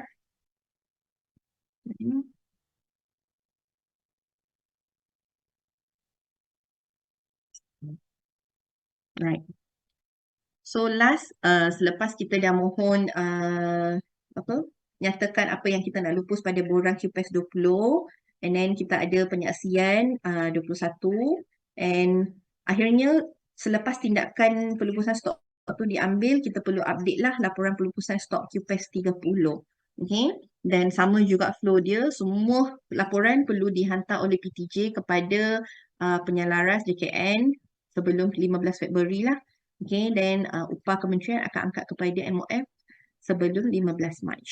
Speaker 2: Right. So last, selepas kita dah mohon apa, nyatakan apa yang kita nak lupus pada borang QPAS 20, and then kita ada penyaksian 21, and akhirnya selepas tindakan pelupusan stok tu diambil, kita perlu update lah laporan pelupusan stok QPAS 30. Okay. Dan sama juga flow dia, semua laporan perlu dihantar oleh PTJ kepada penyelaras JKN sebelum 15 Februari lah. Okay, dan upah kementerian akan angkat kepada MOF sebelum 15 Mac.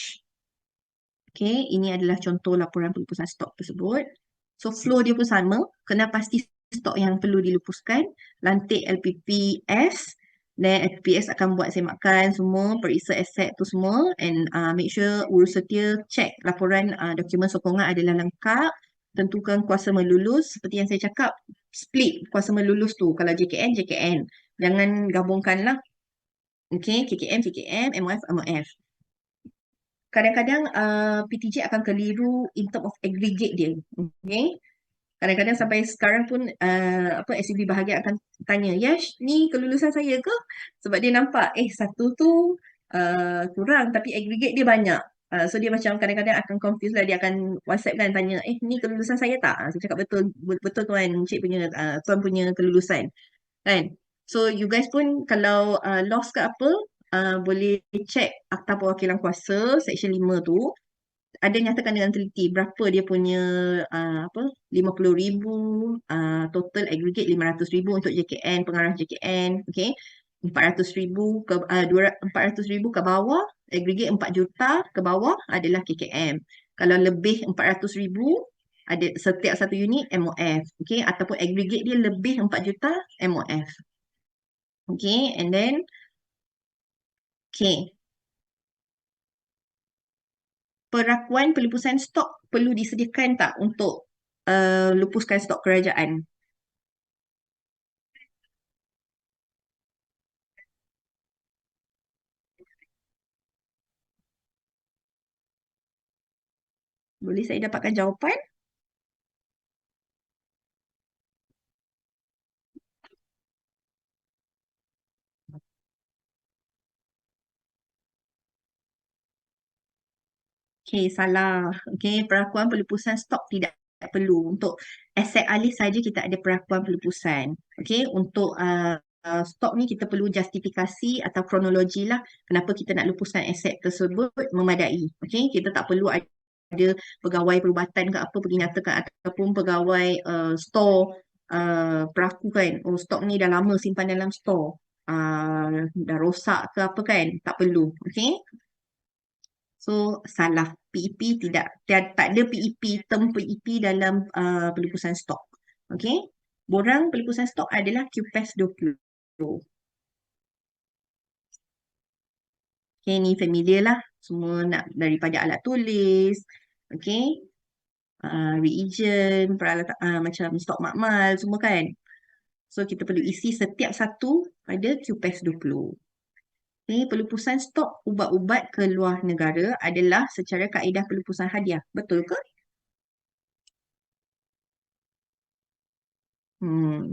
Speaker 2: Okay, ini adalah contoh laporan pelupusan stok tersebut. So flow dia pun sama, kena pasti stok yang perlu dilupuskan, lantik LPPS, dan LPPS akan buat semakan semua, periksa aset tu semua, and make sure urus setia, check laporan dokumen sokongan adalah lengkap, tentukan kuasa melulus, seperti yang saya cakap, split kuasa melulus tu, kalau JKN, JKN, jangan gabungkan lah. Okay, KKM, KKM, MOF, MOF. Kadang-kadang PTJ akan keliru in term of aggregate dia. Okay. Kadang-kadang sampai sekarang pun SCB bahagian akan tanya, Yash, ni kelulusan saya ke? Sebab dia nampak, satu tu kurang tapi aggregate dia banyak. So dia macam kadang-kadang akan confuse lah. Dia akan WhatsApp kan tanya, ni kelulusan saya tak? Saya cakap betul, betul tuan, cik punya, tuan punya kelulusan. Kan? So you guys pun kalau lost ke apa, boleh check Akta Perwakilan Kuasa Seksyen 5 tu, ada nyatakan dengan teliti berapa dia punya 50,000, total aggregate 500,000 untuk JKN, pengarah JKN, okay. 400,000 ke 400,000 ke bawah, aggregate 4 juta ke bawah adalah KKM. Kalau lebih 400,000 ada setiap satu unit MOF, okay, ataupun aggregate dia lebih 4 juta MOF. Okay, and then okay, perakuan pelupusan stok perlu disediakan tak untuk lupuskan stok kerajaan? Boleh saya dapatkan jawapan? Okay, salah. Okay, perakuan pelupusan stok tidak perlu. Untuk aset alih saja kita ada perakuan pelupusan. Okay, untuk stok ni kita perlu justifikasi atau kronologi lah kenapa kita nak lupuskan aset tersebut memadai. Okay, kita tak perlu ada pegawai perubatan ke apa pergi nyatakan ataupun pegawai store peraku kan. Oh, stok ni dah lama simpan dalam store. Dah rosak ke apa kan. Tak perlu. Okay. So, salah. PEP tidak. Tak ada PEP, term PEP dalam pelupusan stok. Okay. Borang pelupusan stok adalah QPES 20. Okay, ni familiar lah. Semua nak daripada alat tulis. Okay. Reagent, peralatan macam stok makmal, semua kan. So, kita perlu isi setiap satu pada QPES 20. Okay, pelupusan stok ubat-ubat ke luar negara adalah secara kaedah pelupusan hadiah. Betul ke?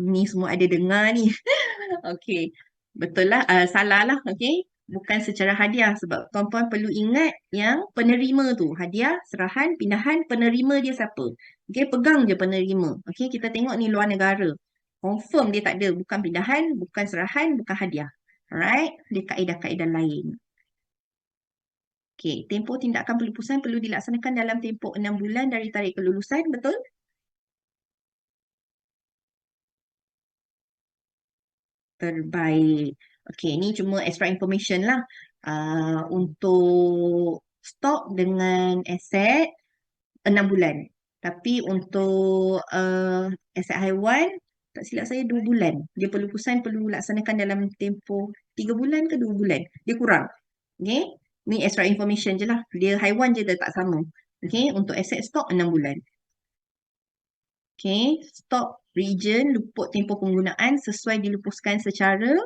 Speaker 2: Ni semua ada dengar ni. Okey. Betul lah. Salah lah. Okey. Bukan secara hadiah sebab tuan-puan perlu ingat yang penerima tu. Hadiah, serahan, pindahan, penerima dia siapa. Okey, pegang je penerima. Okey, kita tengok ni luar negara. Confirm dia tak ada. Bukan pindahan, bukan serahan, bukan hadiah. Alright? Dia kaedah-kaedah lain. Okey, tempoh tindakan pelupusan perlu dilaksanakan dalam tempoh 6 bulan dari tarikh kelulusan. Betul? Terbaik. Okey, ni cuma extra information lah. Untuk stok dengan aset 6 bulan. Tapi untuk aset haiwan, tak silap saya 2 bulan. Dia pelupusan perlu laksanakan dalam tempoh 3 bulan ke 2 bulan. Dia kurang. Okey, ni extra information je lah. Dia haiwan je dia tak sama. Okey, untuk aset stok 6 bulan. Okey, stok region luput tempoh penggunaan sesuai dilupuskan secara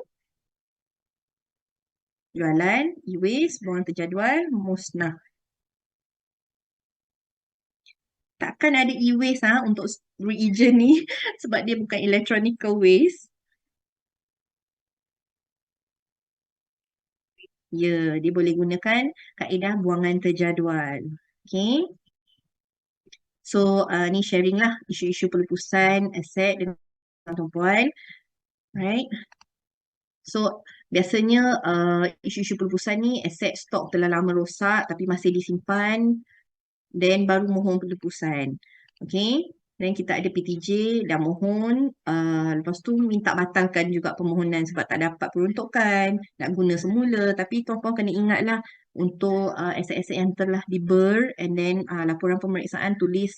Speaker 2: jualan, e-waste, buang terjadual, musnah. Takkan ada e-waste untuk reagent ni sebab dia bukan electronical waste. Ya, dia boleh gunakan kaedah buangan terjadual. Okay. So, ni sharing lah isu-isu pelupusan aset dengan tuan-tuan. Right. So, biasanya isu-isu pelupusan ni aset stok telah lama rosak tapi masih disimpan. then baru mohon penebusan. Okay. Dan kita ada PTJ dah mohon, lepas tu minta batalkan juga permohonan sebab tak dapat peruntukan, nak guna semula. Tapi tuan-puan kena ingatlah untuk aset-aset yang telah di-BER and then laporan pemeriksaan tulis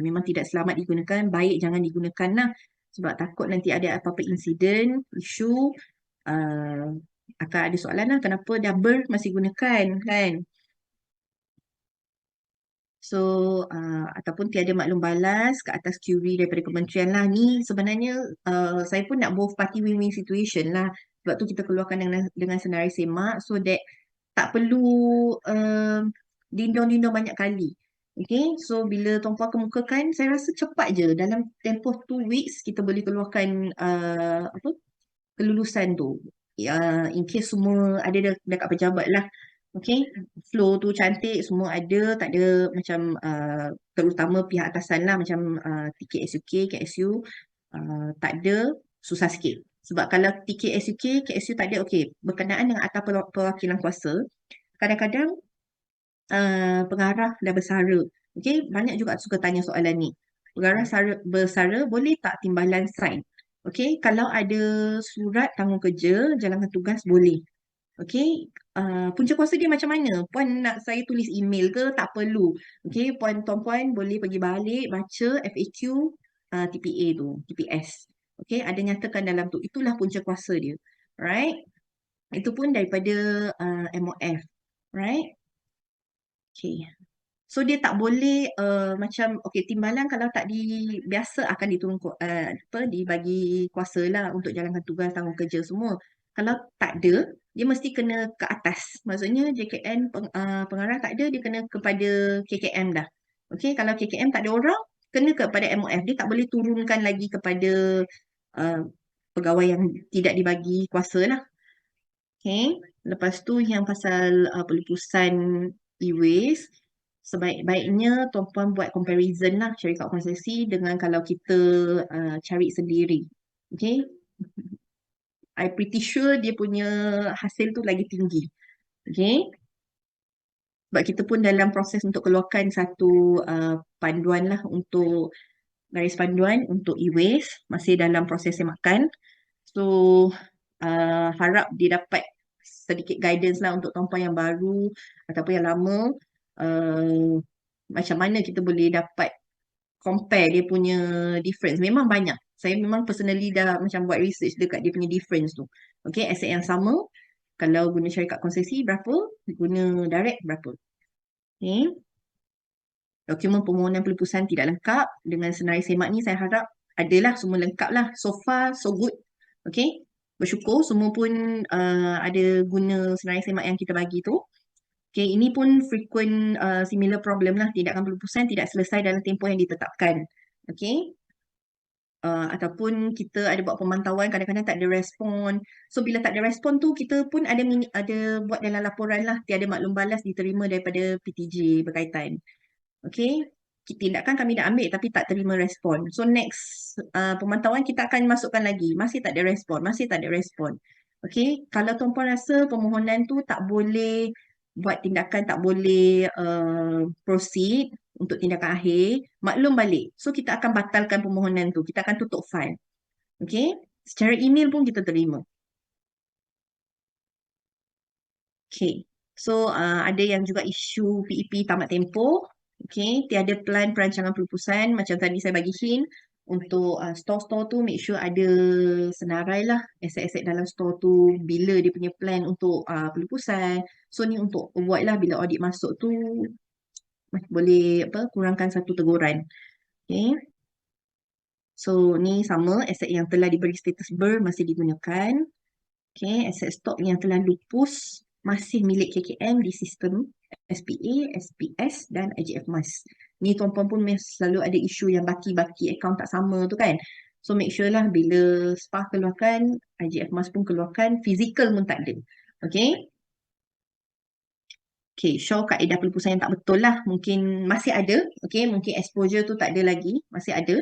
Speaker 2: memang tidak selamat digunakan, baik jangan digunakan lah. Sebab takut nanti ada apa-apa insiden, isu, akan ada soalan lah kenapa dah BER masih gunakan kan. So, ataupun tiada maklum balas ke atas query daripada kementerian lah. Ni sebenarnya saya pun nak both party win-win situation lah. Sebab tu kita keluarkan dengan senarai semak so that tak perlu dindong-dindong banyak kali. Okay, so bila tuan-puan kemukakan, saya rasa cepat je. Dalam tempoh 2 weeks, kita boleh keluarkan apa kelulusan tu. In case semua ada dekat pejabat lah. Okay, flow tu cantik, semua ada, tak ada macam terutama pihak atasan lah macam TKSUK, KSU, tak ada, susah sikit. Sebab kalau TKSUK, KSU tak ada, okay, berkenaan dengan atas perwakilan kuasa, kadang-kadang pengarah dah bersara. Okay, banyak juga suka tanya soalan ni. Pengarah bersara boleh tak timbalan sign? Okay, kalau ada surat tanggung kerja, jalankan tugas boleh. Okay, punca kuasa dia macam mana? Puan nak saya tulis email ke? Tak perlu. Okay, tuan-puan boleh pergi balik, baca FAQ TPA tu, TPS. Okay, ada nyatakan dalam tu. Itulah punca kuasa dia. Right? Itu pun daripada MOF. Right? Okay. So dia tak boleh macam okay, timbalan kalau tak biasa akan diturun apa dibagi kuasa lah untuk jalankan tugas tanggung kerja semua. Kalau tak ada, dia mesti kena ke atas. Maksudnya JKN pengarah tak ada, dia kena kepada KKM dah. Okay, kalau KKM tak ada orang, kena kepada MOF. Dia tak boleh turunkan lagi kepada uh, pegawai yang tidak dibagi kuasa lah. Okay, lepas tu yang pasal pelupusan e-waste, sebaik-baiknya tuan-puan buat comparison lah syarikat konsesi dengan kalau kita cari sendiri. Okay, I pretty sure dia punya hasil tu lagi tinggi. Okay, sebab kita pun dalam proses untuk keluarkan satu panduan lah untuk garis panduan untuk e-waste, masih dalam proses semakan. So, harap dia dapat sedikit guidance lah untuk tuan-puan yang baru ataupun yang lama. Macam mana kita boleh dapat compare dia punya difference. Memang banyak. Saya memang personally dah macam buat research dekat dia punya difference tu. Okay, aset yang sama, kalau guna syarikat konsesi berapa, guna direct berapa. Okay. Dokumen permohonan pelupusan tidak lengkap. Dengan senarai semak ni saya harap adalah semua lengkap lah. So far, so good. Okay. Bersyukur semua pun ada guna senarai semak yang kita bagi tu. Okay, ini pun frequent similar problem lah. Tindakan pelupusan tidak selesai dalam tempoh yang ditetapkan. Okay. Ataupun kita ada buat pemantauan, kadang-kadang tak ada respon. So, bila tak ada respon tu, kita pun ada buat dalam laporan lah. Tiada maklum balas diterima daripada PTJ berkaitan. Okay, tindakan kami dah ambil tapi tak terima respon. So next pemantauan kita akan masukkan lagi. Masih tak ada respon, masih tak ada respon. Okay, kalau tuan-puan rasa permohonan tu tak boleh buat tindakan, tak boleh proceed untuk tindakan akhir, maklum balik. So kita akan batalkan permohonan tu. Kita akan tutup file. Okay, secara email pun kita terima. Okay, so ada yang juga isu PEP tamat tempoh. Okay, tiada plan perancangan pelupusan. Macam tadi saya bagi hint untuk store-store tu make sure ada senarai lah aset-aset dalam store tu bila dia punya plan untuk pelupusan. So ni untuk avoid lah bila audit masuk tu boleh apa kurangkan satu teguran. Okay. So ni sama aset yang telah diberi status BER masih digunakan. Okay, aset stok yang telah lupus masih milik KKM di sistem SPA, SPS dan IGF Mas. Ni tuan-puan pun selalu ada isu yang baki-baki akaun tak sama tu kan. So make sure lah bila SPA keluarkan, IGF Mas pun keluarkan, physical pun tak ada. Okay. Okay, show kaedah pelupusan yang tak betul lah. Mungkin masih ada. Okay, mungkin exposure tu tak ada lagi. Masih ada.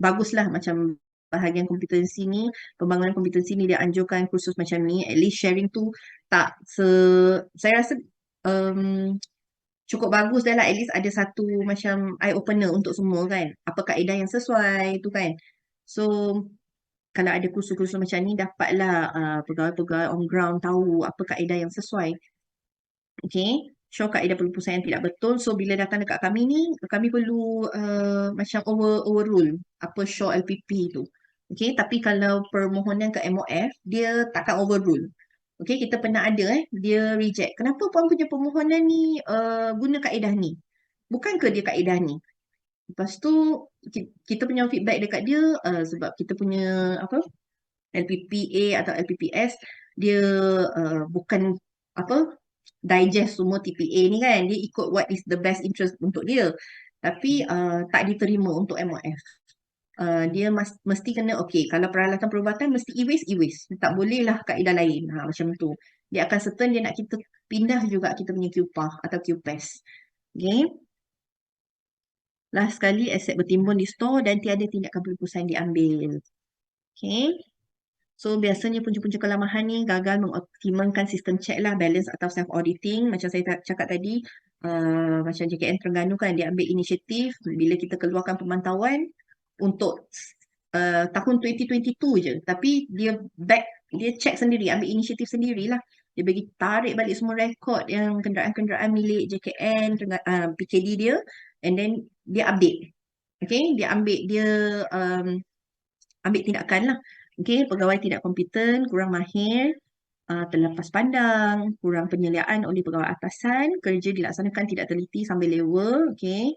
Speaker 2: Baguslah macam bahagian kompetensi ni, pembangunan kompetensi ni dia anjurkan kursus macam ni, at least sharing tu tak saya rasa cukup bagus dah lah, at least ada satu macam eye opener untuk semua kan. Apa kaedah yang sesuai tu kan. So kalau ada kursus-kursus macam ni dapatlah pegawai-pegawai on ground tahu apa kaedah yang sesuai. Okay. Show kaedah pelupusan yang tidak betul. So bila datang dekat kami ni, kami perlu macam overrule apa show LPP tu. Okay. Tapi kalau permohonan ke MOF, dia takkan overrule. Okay, kita pernah ada dia reject. Kenapa puan punya permohonan ni guna kaedah ni? Bukankah dia kaedah ni? Lepas tu kita punya feedback dekat dia sebab kita punya apa LPPA atau LPPS dia bukan apa digest semua TPA ni kan. Dia ikut what is the best interest untuk dia. Tapi tak diterima untuk MOF. Dia mesti kena okay. Kalau peralatan perubatan mesti e-waste. Tak boleh lah kaedah lain. Macam tu. Dia akan certain dia nak kita pindah juga kita punya QPAH atau QPES. Okay. Last sekali, aset bertimbun di store dan tiada tindakan pelupusan diambil. Okay. So, biasanya punca-punca kelemahan ni gagal mengoptimalkan sistem check lah, balance atau self-auditing. Macam saya cakap tadi, macam JKN Terengganu kan, dia ambil inisiatif bila kita keluarkan pemantauan untuk tahun 2022 je. Tapi dia check sendiri, ambil inisiatif sendirilah. Dia bagi tarik balik semua rekod yang kenderaan-kenderaan milik JKN, PKD dia, and then dia update. Okay, dia ambil tindakan lah. Okay, pegawai tidak kompeten, kurang mahir, terlepas pandang, kurang penyeliaan oleh pegawai atasan, kerja dilaksanakan tidak teliti sambil lewa, okay.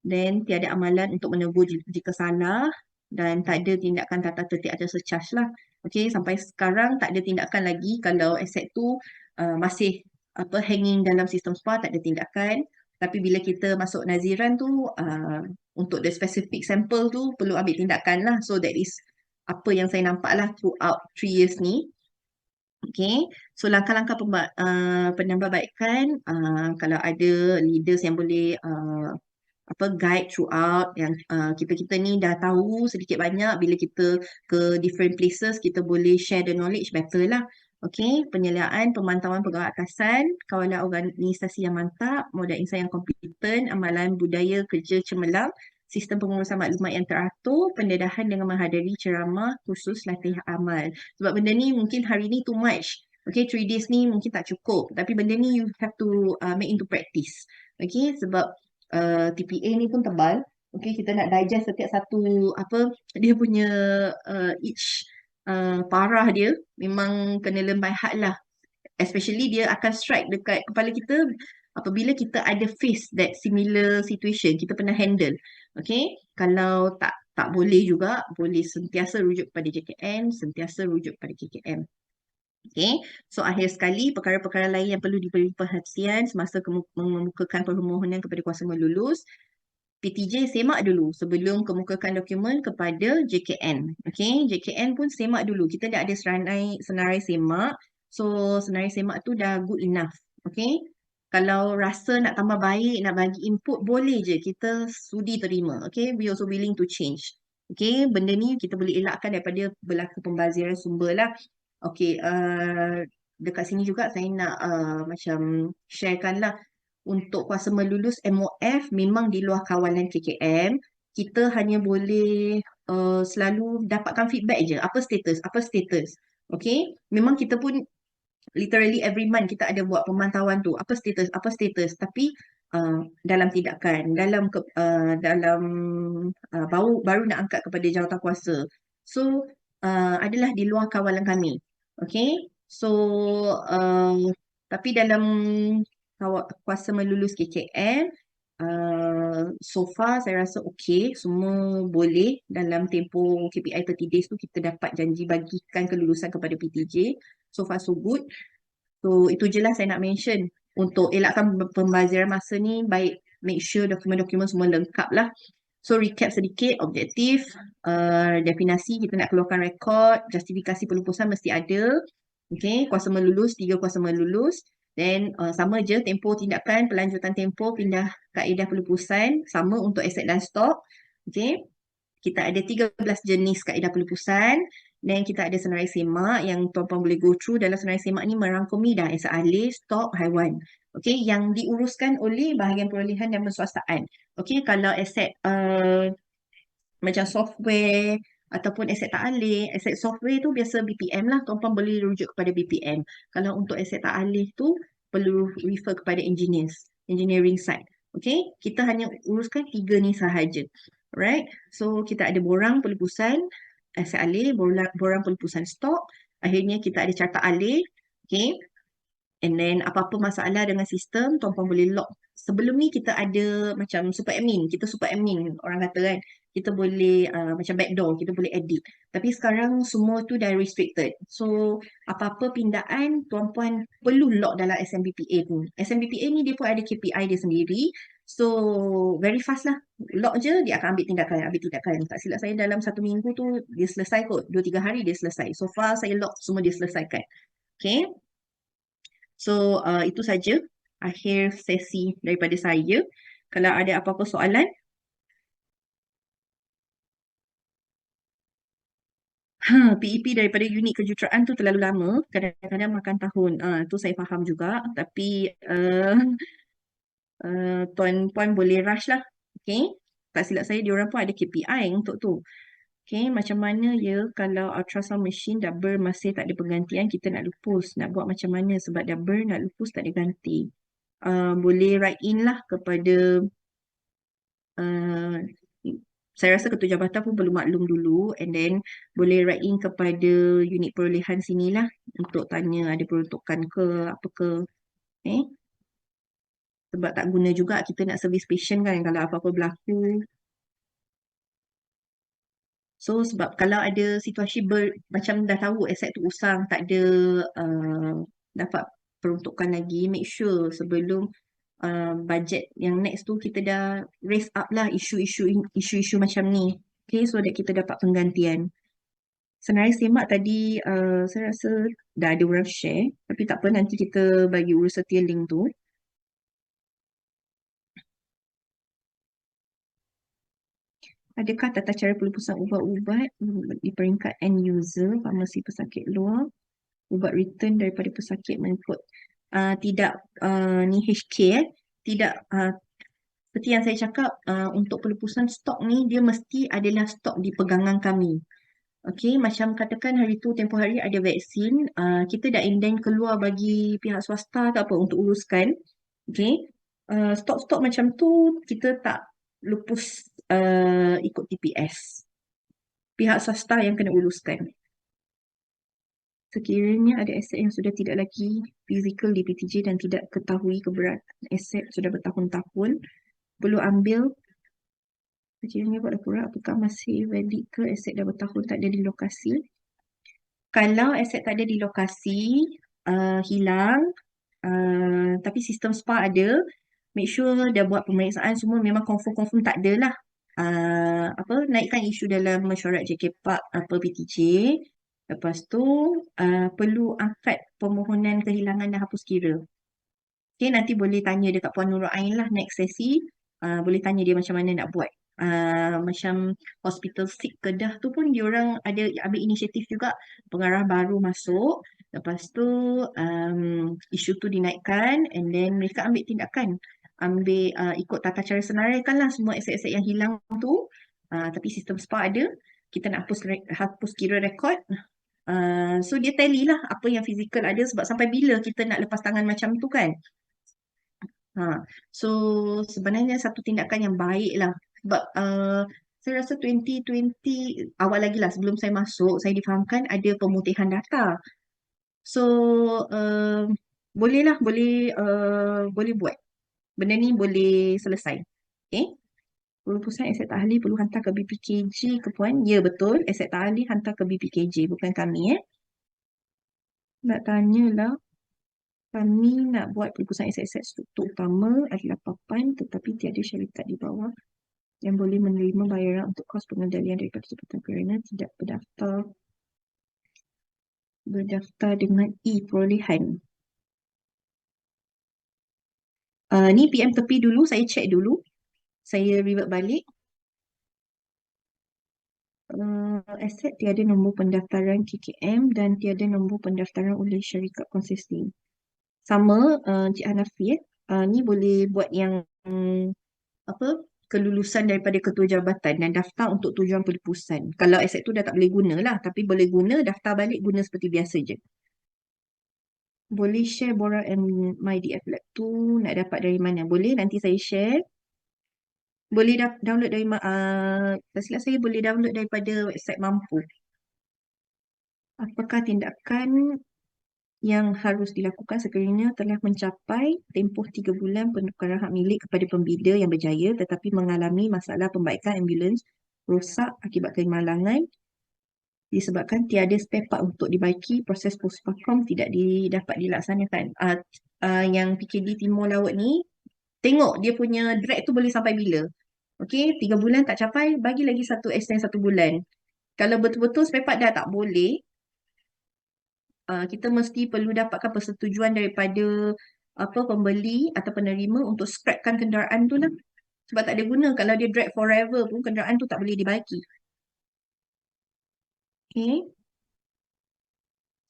Speaker 2: Then tiada amalan untuk menegur jika salah dan tak ada tindakan tata tertib atau secharge lah. Okay, sampai sekarang tak ada tindakan lagi kalau aset tu masih hanging dalam sistem SPA, tak ada tindakan. Tapi bila kita masuk naziran tu, untuk the specific sample tu perlu ambil tindakan lah. So that is apa yang saya nampak lah throughout 3 years ni. Okay, so langkah-langkah penambahbaikan, kalau ada leaders yang boleh guide throughout yang kita ni dah tahu sedikit banyak, bila kita ke different places kita boleh share the knowledge better lah. Okay, penyeliaan pemantauan pegawai atasan, kawalan organisasi yang mantap, modal insan yang kompeten, amalan budaya kerja cemerlang, sistem pengurusan maklumat yang teratur, pendedahan dengan menghadiri ceramah, kursus latihan amal. Sebab benda ni mungkin hari ni too much. Okay, 3 days ni mungkin tak cukup. Tapi benda ni you have to make into practice. Okay, sebab TPA ni pun tebal. Okay, kita nak digest setiap satu dia punya each parah dia memang kena learn by heart lah. Especially dia akan strike dekat kepala kita apabila kita ada face that similar situation, kita pernah handle. Okay, kalau tak boleh juga, boleh sentiasa rujuk pada JKN, sentiasa rujuk pada KKM. Okay, so akhir sekali perkara-perkara lain yang perlu diberi perhatian semasa mengemukakan permohonan kepada kuasa melulus. PTJ semak dulu sebelum kemukakan dokumen kepada JKN. Okay, JKN pun semak dulu. Kita dah ada senarai semak. So, senarai semak tu dah good enough. Okay, kalau rasa nak tambah baik, nak bagi input, boleh je. Kita sudi terima. Okay, we also willing to change. Okay, benda ni kita boleh elakkan daripada berlaku pembaziran sumber lah. Okay, dekat sini juga saya nak macam sharekan lah. Untuk kuasa melulus MOF memang di luar kawalan KKM, kita hanya boleh selalu dapatkan feedback je. Apa status. Okay, memang kita pun literally every month kita ada buat pemantauan tu. Apa status. Tapi dalam tindakan, dalam baru nak angkat kepada jawatan kuasa. So, adalah di luar kawalan kami. Okay, so tapi dalam kuasa melulus KKM, so far saya rasa okey, semua boleh. Dalam tempoh KPI 30 days tu kita dapat janji bagikan kelulusan kepada PTJ. So far so good. So itu je lah saya nak mention. Untuk elakkan pembaziran masa ni, baik make sure dokumen-dokumen semua lengkap lah. So recap sedikit, objektif, definasi kita nak keluarkan rekod, justifikasi pelupusan mesti ada. Okay, kuasa melulus, 3 kuasa melulus. Then sama je tempoh tindakan, pelanjutan tempoh, pindah kaedah pelupusan, sama untuk aset dan stok. Okay, kita ada 13 jenis kaedah pelupusan. Dan kita ada senarai semak yang tuan-puan boleh go through. Dalam senarai semak ni merangkumi dah aset alih, stok, haiwan. Okey, yang diuruskan oleh bahagian perolehan dan penswastaan. Okey, kalau aset macam software ataupun aset tak alih, aset software tu biasa BPM lah, tuan-puan boleh rujuk kepada BPM. Kalau untuk aset tak alih tu perlu refer kepada engineering side. Okay, kita hanya uruskan 3 ni sahaja. Alright, so kita ada borang pelebusan aset alih, borang pelebusan stok, akhirnya kita ada carta alih. Okay, and then apa-apa masalah dengan sistem, tuan-puan boleh log. Sebelum ni kita ada macam super admin. Kita super admin, orang kata kan. Kita boleh macam backdoor, kita boleh edit. Tapi sekarang semua tu dah restricted. So, apa-apa pindaan, tuan-puan perlu log dalam SMBPA tu. SMBPA ni dia pun ada KPI dia sendiri. So, very fast lah. Log je, dia akan ambil tindakan, ambil tindakan. Tak silap saya dalam 1 minggu tu, dia selesai kot. 2-3 hari dia selesai. So far, saya log semua dia selesaikan. Okay. So, itu saja akhir sesi daripada saya. Kalau ada apa-apa soalan, PEP daripada unit kejuruteraan tu terlalu lama. Kadang-kadang makan tahun. Tu saya faham juga. Tapi tuan-puan boleh rush lah. Okay. Tak silap saya, diorang pun ada KPI untuk tu. Okay, macam mana ya kalau ultrasound machine dah burn masih tak ada penggantian, kita nak lupus. Nak buat macam mana sebab dah burn, nak lupus tak ada ganti. Boleh write in lah kepada uh, saya rasa ketua jabatan pun perlu maklum dulu, and then boleh write in kepada unit perolehan sinilah untuk tanya ada peruntukan ke apa ke. Eh? Sebab tak guna juga kita nak service patient kan kalau apa-apa berlaku. So sebab kalau ada situasi macam dah tahu aset tu usang, tak ada dapat peruntukan lagi, make sure sebelum budget yang next tu kita dah raise up lah isu-isu macam ni. Okay, so that kita dapat penggantian. Senarai semak tadi saya rasa dah ada orang share, tapi tak apa, nanti kita bagi urus setia link tu. Adakah tata cara pelupusan ubat-ubat di peringkat end user, farmasi pesakit luar, ubat return daripada pesakit mengikut tidak ni HK tidak seperti yang saya cakap untuk pelupusan stok ni dia mesti adalah stok di pegangan kami. Okey, macam katakan hari tu tempoh hari ada vaksin, kita dah indent keluar bagi pihak swasta ke apa untuk uruskan. Okey, stok-stok macam tu kita tak lupus ikut TPS. Pihak swasta yang kena uruskan. Sekiranya ada aset yang sudah tidak lagi fizikal di PTJ dan tidak ketahui keberatan aset sudah bertahun-tahun, perlu ambil sekiranya buat laporan apakah masih valid ke aset dah bertahun tak ada di lokasi. Kalau aset tak ada di lokasi, hilang, tapi sistem SPA ada, make sure dah buat pemeriksaan semua memang confirm tak ada lah. Naikkan isu dalam mesyuarat JK Park PTJ. Lepas tu perlu angkat permohonan kehilangan dan hapus kira. Okay, nanti boleh tanya dekat Puan Nurul Ain lah next sesi. Boleh tanya dia macam mana nak buat. Macam Hospital Sick Kedah tu pun diorang ada ambil inisiatif juga. Pengarah baru masuk. Lepas tu isu tu dinaikkan and then mereka ambil tindakan. Ikut tata cara senaraikan lah semua aset-aset yang hilang tu. Tapi sistem SPA ada. Kita nak hapus kira rekod. So dia tally lah apa yang fizikal ada sebab sampai bila kita nak lepas tangan macam tu kan. So sebenarnya satu tindakan yang baik lah sebab saya rasa 2020 awal lagi lah sebelum saya masuk saya difahamkan ada pemutihan data. So boleh lah, boleh buat. Benda ni boleh selesai. Okay. Pelupusan aset tak ahli perlu hantar ke BPKJ ke Puan? Ya betul, aset tak ahli hantar ke BPKJ bukan kami Nak tanya lah, kami nak buat pelupusan aset-aset struktur utama adalah papan tetapi tiada syarikat di bawah yang boleh menerima bayaran untuk kos pengendalian daripada Jabatan kerana tidak berdaftar dengan e-perolehan. Ni PM tepi dulu, saya check dulu. Saya revert balik. aset tiada nombor pendaftaran KKM dan tiada nombor pendaftaran oleh syarikat konsesi. Sama Cik Hanafi ni boleh buat yang apa kelulusan daripada ketua jabatan dan daftar untuk tujuan pelupusan. Kalau aset tu dah tak boleh guna lah, tapi boleh guna, daftar balik guna seperti biasa je. Boleh share Bora and MyDF Lab tu nak dapat dari mana? Boleh, nanti saya share. Boleh download dari tak silap saya boleh download daripada website Mampu. Apakah tindakan yang harus dilakukan sekiranya telah mencapai tempoh 3 bulan penukaran hak milik kepada pembida yang berjaya tetapi mengalami masalah pembaikan ambulans rosak akibat kemalangan disebabkan tiada spare part untuk dibaiki, proses postmortem tidak dapat dilaksanakan. Yang PKD Timur Laut ni, tengok dia punya drag tu boleh sampai bila. Okey, 3 bulan tak capai, bagi lagi satu extend 1 bulan. Kalau betul-betul spare part dah tak boleh, kita mesti perlu dapatkan persetujuan daripada pembeli atau penerima untuk scrapkan kenderaan tu lah. Sebab tak ada guna kalau dia drag forever pun kenderaan tu tak boleh dibaiki. Okay.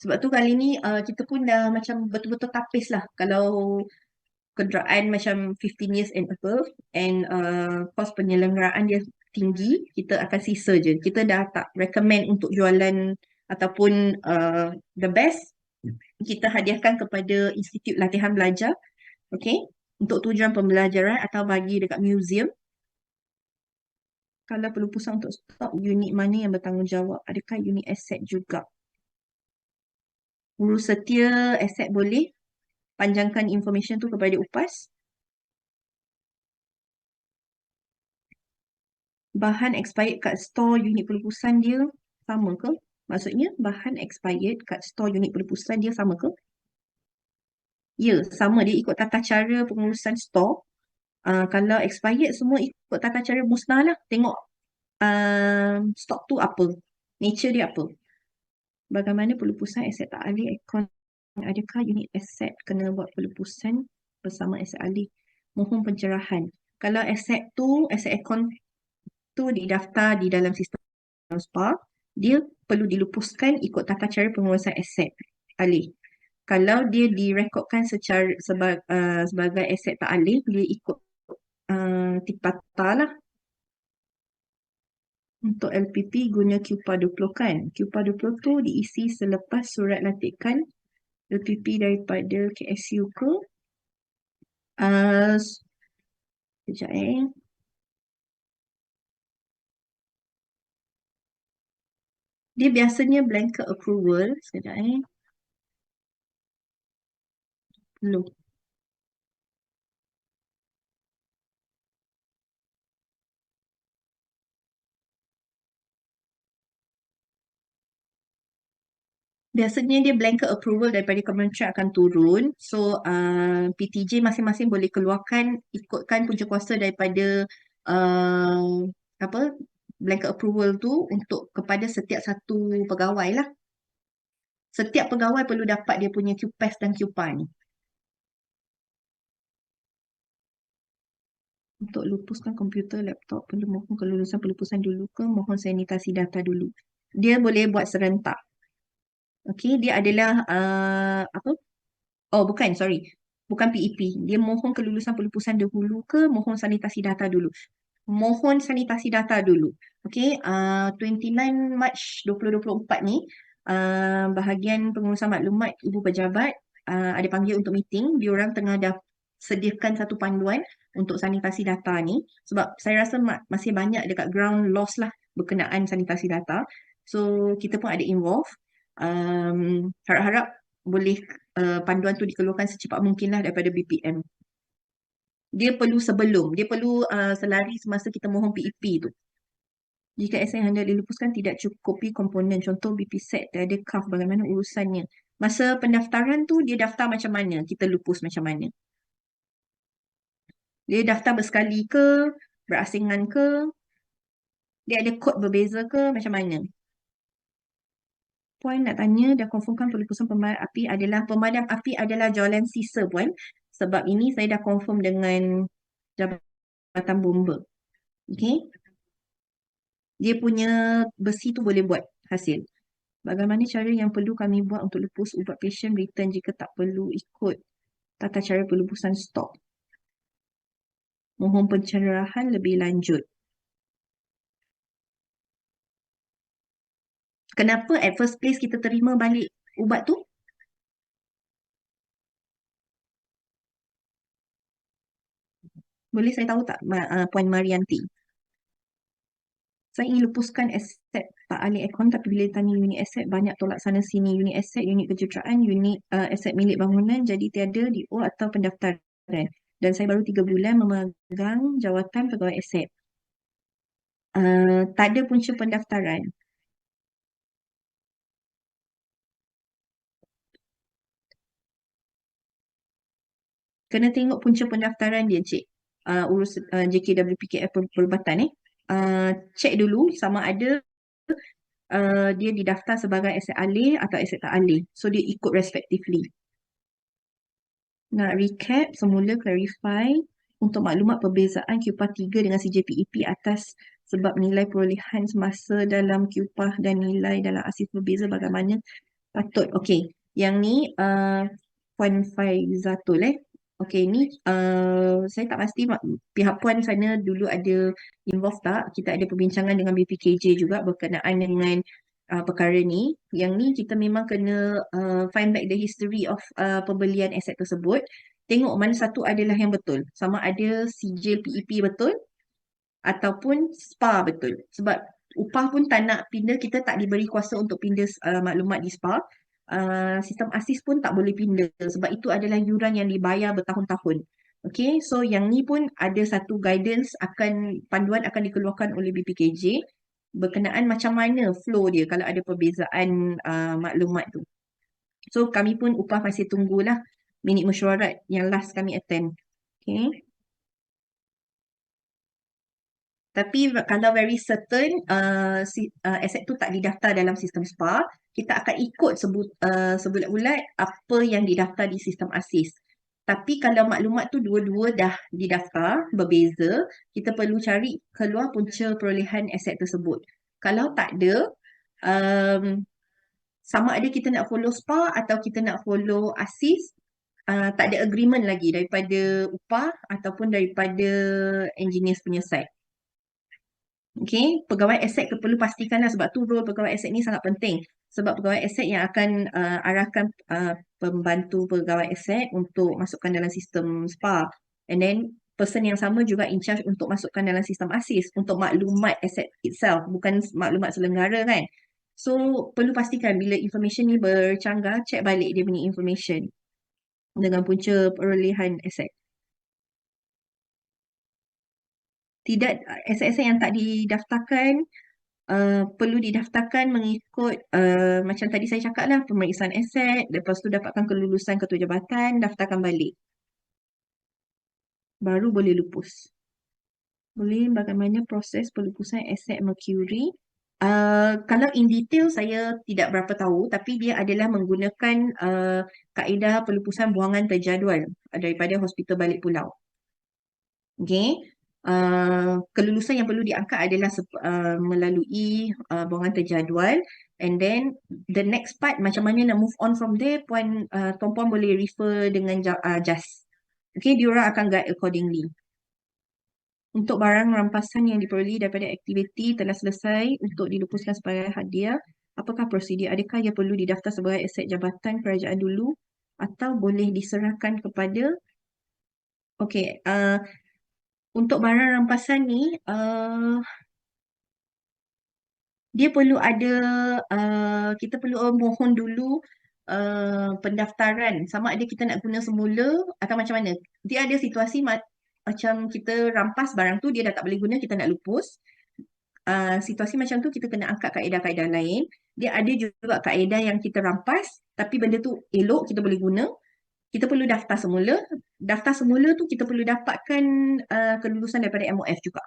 Speaker 2: Sebab tu kali ni kita pun dah macam betul-betul tapis lah kalau kenderaan macam 15 years and above and kos penyelenggaraan dia tinggi, kita akan sisa je. Kita dah tak recommend untuk jualan ataupun the best kita hadiahkan kepada Institut Latihan Belajar, okay, untuk tujuan pembelajaran atau bagi dekat museum. Kalau pelupusan untuk stok, unit mana yang bertanggungjawab? Adakah unit aset juga? Urus setia aset boleh panjangkan information tu kepada UPAS. Bahan expired kat store unit pelupusan dia sama ke? Maksudnya bahan expired kat store unit pelupusan dia sama ke? Ya, sama. Dia ikut tata cara pengurusan store. Kalau expired semua ikut tata cara musnah lah. Tengok stok tu apa. Nature dia apa. Bagaimana pelupusan aset tak alih akaun? Adakah unit aset kena buat pelupusan bersama aset alih? Mohon pencerahan. Kalau aset tu, aset akaun tu didaftar di dalam sistem SPA, dia perlu dilupuskan ikut tata cara pengurusan aset alih. Kalau dia direkodkan sebagai aset tak alih, dia ikut tipata lah. Untuk LPP guna QPA 20 kan? QPA 20 tu diisi selepas surat latihan LPP daripada KSU ke? Sekejap Dia biasanya blanket approval. Sekejap Belum. Biasanya dia blanket approval daripada kementerian akan turun. So PTJ masing-masing boleh keluarkan ikutkan punca kuasa daripada apa blanket approval tu untuk kepada setiap satu pegawai lah. Setiap pegawai perlu dapat dia punya QPAS dan QPA ni. Untuk lupuskan komputer, laptop, perlu mohon kelulusan pelupusan dulu ke mohon sanitasi data dulu. Dia boleh buat serentak. Okey, dia adalah apa? Oh, bukan, sorry. Bukan PEP. Dia mohon kelulusan pelupusan dahulu ke mohon sanitasi data dulu. Mohon sanitasi data dulu. Okey, 29 Mac 2024 ni, bahagian pengurusan maklumat Ibu Pejabat ada panggil untuk meeting. Diorang tengah dah sediakan satu panduan untuk sanitasi data ni. Sebab saya rasa masih banyak dekat ground loss lah berkenaan sanitasi data. So, kita pun ada involve. Harap-harap boleh panduan tu dikeluarkan secepat mungkin lah daripada BPM. Dia perlu selari semasa kita mohon PEP tu. Jika aset yang hendak dilupuskan tidak cukupi komponen, contoh BP set, tiada CAF, bagaimana urusannya? Masa pendaftaran tu dia daftar macam mana? Kita lupus macam mana? Dia daftar bersekali ke? Berasingan ke? Dia ada kod berbeza ke? Macam mana? Puan nak tanya, dah confirmkan pelupusan pemadam api adalah jualan sisa Puan. Sebab ini saya dah confirm dengan Jabatan Bomba. Okay. dia punya besi tu boleh buat hasil. Bagaimana cara yang perlu kami buat untuk lepus ubat pasien return jika tak perlu ikut tata cara pelebusan stok? Mohon pencerahan lebih lanjut. Kenapa at first place kita terima balik ubat tu? Boleh saya tahu tak, Puan Marianti? Saya ingin lepuskan aset tak alih akaun tapi bila tanya unit aset banyak tolak sana sini. Unit aset, unit kejuraan, unit aset milik bangunan jadi tiada DO atau pendaftaran. Dan saya baru 3 bulan memegang jawatan pegawai aset. Tak ada punca pendaftaran. Kena tengok punca pendaftaran dia, Cik. Urus JKWPKF perubatan cek dulu sama ada dia didaftar sebagai aset alih atau aset tak alih. So dia ikut respectively. Nak recap semula clarify untuk maklumat perbezaan QPAH 3 dengan CJPEP atas sebab nilai perolehan semasa dalam QPAH dan nilai dalam asis berbeza bagaimana patut. Okey, yang ni Puan Faizatul Okey, ni saya tak pasti pihak Puan sana dulu ada involve tak. Kita ada perbincangan dengan BPKJ juga berkenaan dengan perkara ni. Yang ni kita memang kena find back the history of pembelian aset tersebut. Tengok mana satu adalah yang betul. Sama ada sijil PEP betul ataupun SPA betul. Sebab upah pun tak nak pindah, kita tak diberi kuasa untuk pindah maklumat di SPA. Sistem ASIS pun tak boleh pindah sebab itu adalah yuran yang dibayar bertahun-tahun. Okay, so yang ni pun ada satu guidance panduan akan dikeluarkan oleh BPKJ berkenaan macam mana flow dia kalau ada perbezaan maklumat tu. So kami pun upah masih tunggulah minit mesyuarat yang last kami attend. Okay. Tapi kalau very certain aset tu tak didaftar dalam sistem SPA, kita akan ikut sebulat-bulat apa yang didaftar di sistem ASIS. Tapi kalau maklumat tu dua-dua dah didaftar berbeza, kita perlu cari keluar punca perolehan aset tersebut. Kalau tak ada, sama ada kita nak follow SPA atau kita nak follow ASIS, tak ada agreement lagi daripada upah ataupun daripada engineers punya side. Okay, pegawai aset perlu pastikanlah sebab tu role pegawai aset ni sangat penting. Sebab pegawai aset yang akan arahkan pembantu pegawai aset untuk masukkan dalam sistem SPA. And then person yang sama juga in charge untuk masukkan dalam sistem ASIS untuk maklumat aset itself, bukan maklumat selenggara kan. So perlu pastikan bila information ni bercanggah, check balik dia punya information dengan punca perolehan aset. Tidak, aset-aset yang tak didaftarkan perlu didaftarkan mengikut macam tadi saya cakap lah, pemeriksaan aset, lepas tu dapatkan kelulusan ketua jabatan, daftarkan balik. Baru boleh lupus. Boleh bagaimana proses pelupusan aset Mercury? Kalau in detail saya tidak berapa tahu, tapi dia adalah menggunakan kaedah pelupusan buangan terjadual daripada Hospital Balik Pulau. Okay. Kelulusan yang perlu diangkat adalah melalui buangan terjadual, and then the next part macam mana nak move on from there, tuan-puan boleh refer dengan JAS. Okay, diorang akan guide accordingly. Untuk barang rampasan yang diperolehi daripada aktiviti telah selesai untuk dilupuskan sebagai hadiah, apakah prosedur? Adakah ia perlu didaftar sebagai aset jabatan kerajaan dulu atau boleh diserahkan kepada untuk barang rampasan ni dia perlu ada kita perlu mohon dulu pendaftaran sama ada kita nak guna semula atau macam mana. Dia ada situasi macam kita rampas barang tu dia dah tak boleh guna, kita nak lupus. Situasi macam tu kita kena angkat kaedah-kaedah lain. Dia ada juga kaedah yang kita rampas tapi benda tu elok, kita boleh guna. Kita perlu daftar semula. Daftar semula tu kita perlu dapatkan kelulusan daripada MOF juga.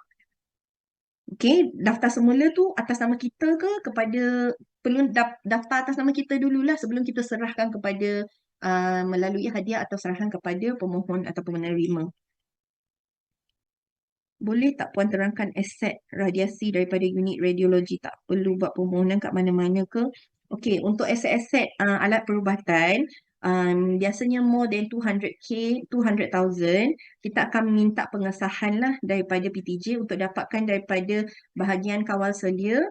Speaker 2: Okay, daftar semula tu atas nama kita ke kepada, perlu daftar atas nama kita dululah sebelum kita serahkan kepada melalui hadiah atau serahkan kepada pemohon atau penerima. boleh tak Puan terangkan aset radiasi daripada unit radiologi? Tak perlu buat permohonan kat mana-mana ke? Okey, untuk aset-aset alat perubatan, biasanya more than 200K, 200,000, kita akan minta pengesahan lah daripada PTJ untuk dapatkan daripada bahagian kawal selia.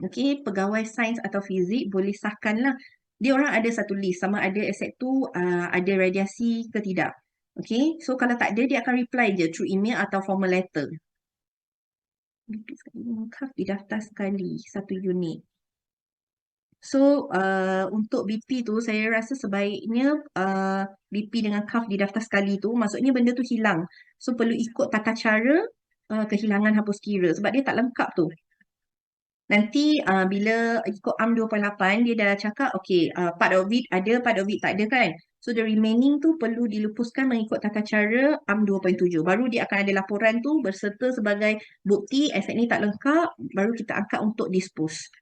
Speaker 2: Okey, pegawai sains atau fizik boleh sahkan lah. Dia orang ada satu list sama ada aset tu ada radiasi ke tidak. Okey, so kalau tak ada, dia akan reply je through email atau formal letter. BP sekali lengkap didaftar sekali satu unit. So untuk BP tu saya rasa sebaiknya BP dengan CAF didaftar sekali tu maksudnya benda tu hilang. So perlu ikut tata cara kehilangan hapus kira sebab dia tak lengkap tu. Nanti bila ikut AM 2.8 dia dah cakap okay, part of it ada, part of it tak ada kan. So the remaining tu perlu dilupuskan mengikut tata cara AM 2.7. Baru dia akan ada laporan tu berserta sebagai bukti aset ni tak lengkap, baru kita angkat untuk dispose.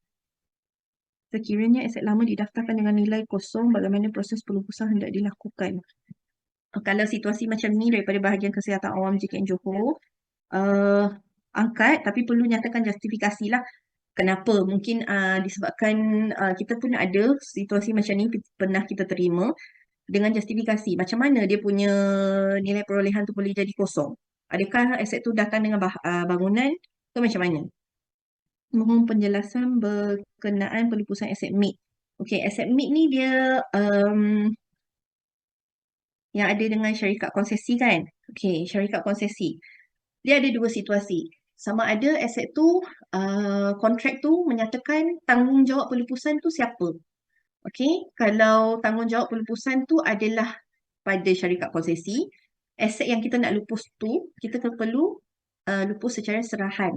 Speaker 2: Sekiranya aset lama didaftarkan dengan nilai kosong, bagaimana proses pelupusan hendak dilakukan? Kalau situasi macam ni daripada bahagian kesihatan awam JKN Johor, angkat tapi perlu nyatakan justifikasi lah. Kenapa? Mungkin disebabkan kita pun ada situasi macam ni pernah kita terima dengan justifikasi. Macam mana dia punya nilai perolehan tu boleh jadi kosong? Adakah aset tu datang dengan bangunan ke macam mana? Mohon penjelasan berkenaan pelupusan aset MIT. Okey, aset MIT ni dia yang ada dengan syarikat konsesi kan? Okey, syarikat konsesi. Dia ada dua situasi. Sama ada aset tu, kontrak tu menyatakan tanggungjawab pelupusan tu siapa. Okey, kalau tanggungjawab pelupusan tu adalah pada syarikat konsesi, aset yang kita nak lupus tu, kita perlu lupus secara serahan.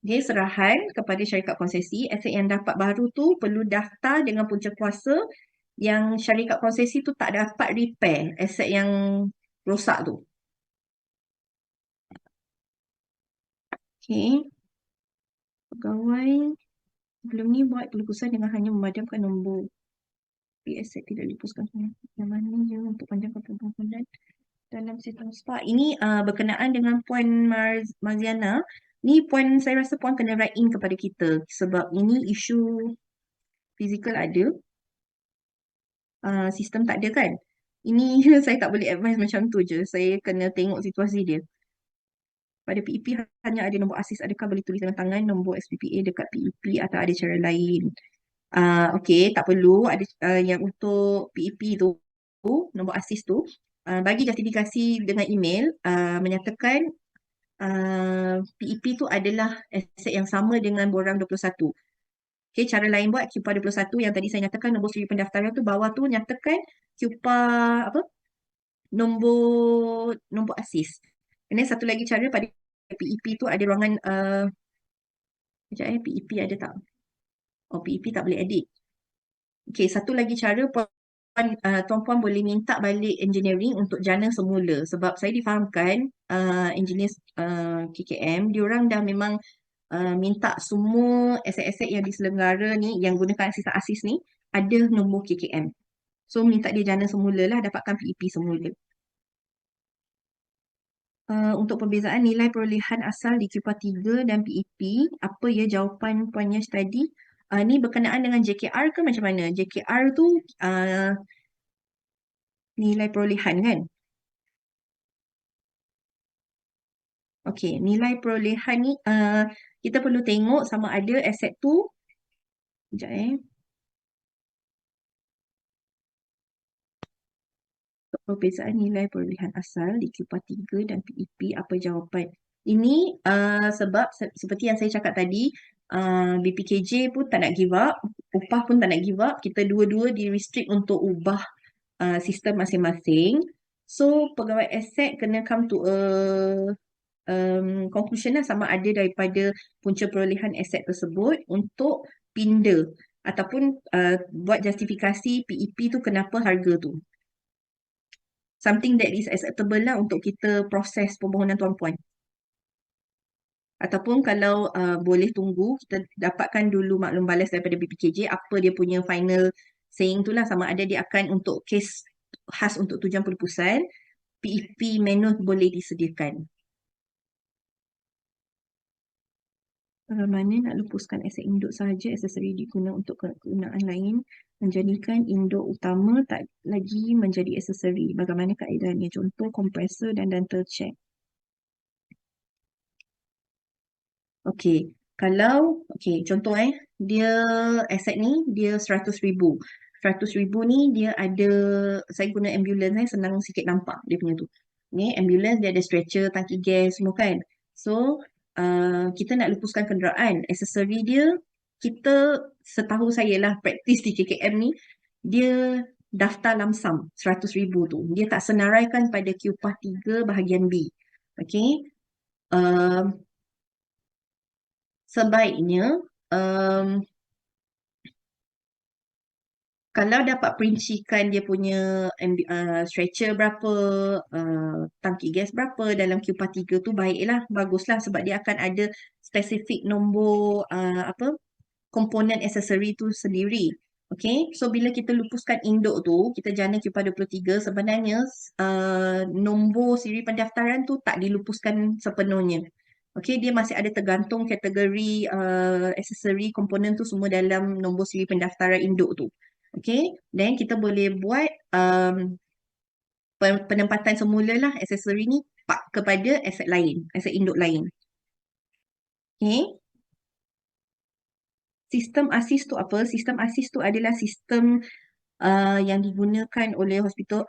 Speaker 2: Dia serahan kepada syarikat konsesi, aset yang dapat baru tu perlu daftar dengan punca kuasa yang syarikat konsesi tu tak dapat repair aset yang rosak tu. Okey. Pegawai sebelum ni buat pelupusan dengan hanya memadamkan nombor. Aset tidak dilupuskan. Yang mana je untuk panjangkan permohonan dalam sistem SPA. Ini berkenaan dengan Puan Marziana. Ni Puan, saya rasa Puan kena write in kepada kita sebab ini isu fizikal ada, sistem tak ada kan. Ini saya tak boleh advise macam tu je. Saya kena tengok situasi dia. Pada PEP hanya ada nombor ASIS. Adakah boleh tulis dengan tangan nombor SPPA dekat PEP atau ada cara lain? Okey, tak perlu. Ada yang untuk PEP tu, nombor ASIS tu, bagi justifikasi dengan email menyatakan PEP tu adalah aset yang sama dengan borang 21. Okey, cara lain buat QPA 21 yang tadi saya nyatakan nombor siri pendaftaran tu bawah tu nyatakan QPA apa? Nombor ASIS. Dan satu lagi cara pada PEP tu ada ruangan PEP ada tak? Oh, PEP tak boleh edit. Okey, satu lagi cara tuan-puan boleh minta balik engineering untuk jana semula sebab saya difahamkan engineer KKM diorang dah memang minta semua aset-aset yang diselenggara ni yang gunakan sistem ASIS ni ada nombor KKM. So minta dia jana semula lah dapatkan PEP semula. Untuk perbezaan nilai perolehan asal di QPA 3 dan PEP, apa ya jawapan Puan Yash tadi? Ni berkenaan dengan JKR ke macam mana? JKR tu nilai perolehan kan? Okey, nilai perolehan ni kita perlu tengok sama ada aset tu, sekejap perbezaan nilai perolehan asal di QPA 3 dan PEP, apa jawapan? Ini sebab seperti yang saya cakap tadi, BPKJ pun tak nak give up, upah pun tak nak give up, kita dua-dua di restrict untuk ubah sistem masing-masing. So pegawai aset kena come to a conclusion lah sama ada daripada punca perolehan aset tersebut untuk pinda ataupun buat justifikasi PEP tu kenapa harga tu. Something that is acceptable lah untuk kita proses permohonan tuan-puan. Ataupun kalau boleh tunggu, kita dapatkan dulu maklum balas daripada BPKJ apa dia punya final saying tu lah sama ada dia akan untuk kes khas untuk tujuan pelupusan, PEP menu boleh disediakan. Bagaimana nak lupuskan aset induk sahaja, aksesori diguna untuk kegunaan lain, menjadikan induk utama tak lagi menjadi aksesori. Bagaimana kaedahnya? Contoh kompresor dan dental check. Okey, kalau contoh dia aset ni dia 100,000. 100,000 ni dia ada, saya guna ambulans senang sikit nampak dia punya tu. Ni ambulans dia ada stretcher, tangki gas semua kan. So kita nak lupuskan kenderaan, aksesori dia kita, setahu saya lah praktis di KKM ni, dia daftar lamsam 100,000 tu. Dia tak senaraikan pada QPAH 3 bahagian B. Okey. Sebaiknya kalau dapat perincikan dia punya stretcher berapa, tangki gas berapa dalam QPAH 3 tu, baiklah, baguslah, sebab dia akan ada spesifik nombor komponen aksesori tu sendiri. Okay, so bila kita lupuskan induk tu, kita jana QPAH 23, sebenarnya nombor siri pendaftaran tu tak dilupuskan sepenuhnya. Okay, dia masih ada tergantung kategori aksesori komponen tu semua dalam nombor siri pendaftaran induk tu. Okay, then kita boleh buat penempatan semula lah aksesori ni kepada aset lain, aset induk lain. Okay. Sistem ASIS tu apa? Sistem ASIS tu adalah sistem yang digunakan oleh hospital,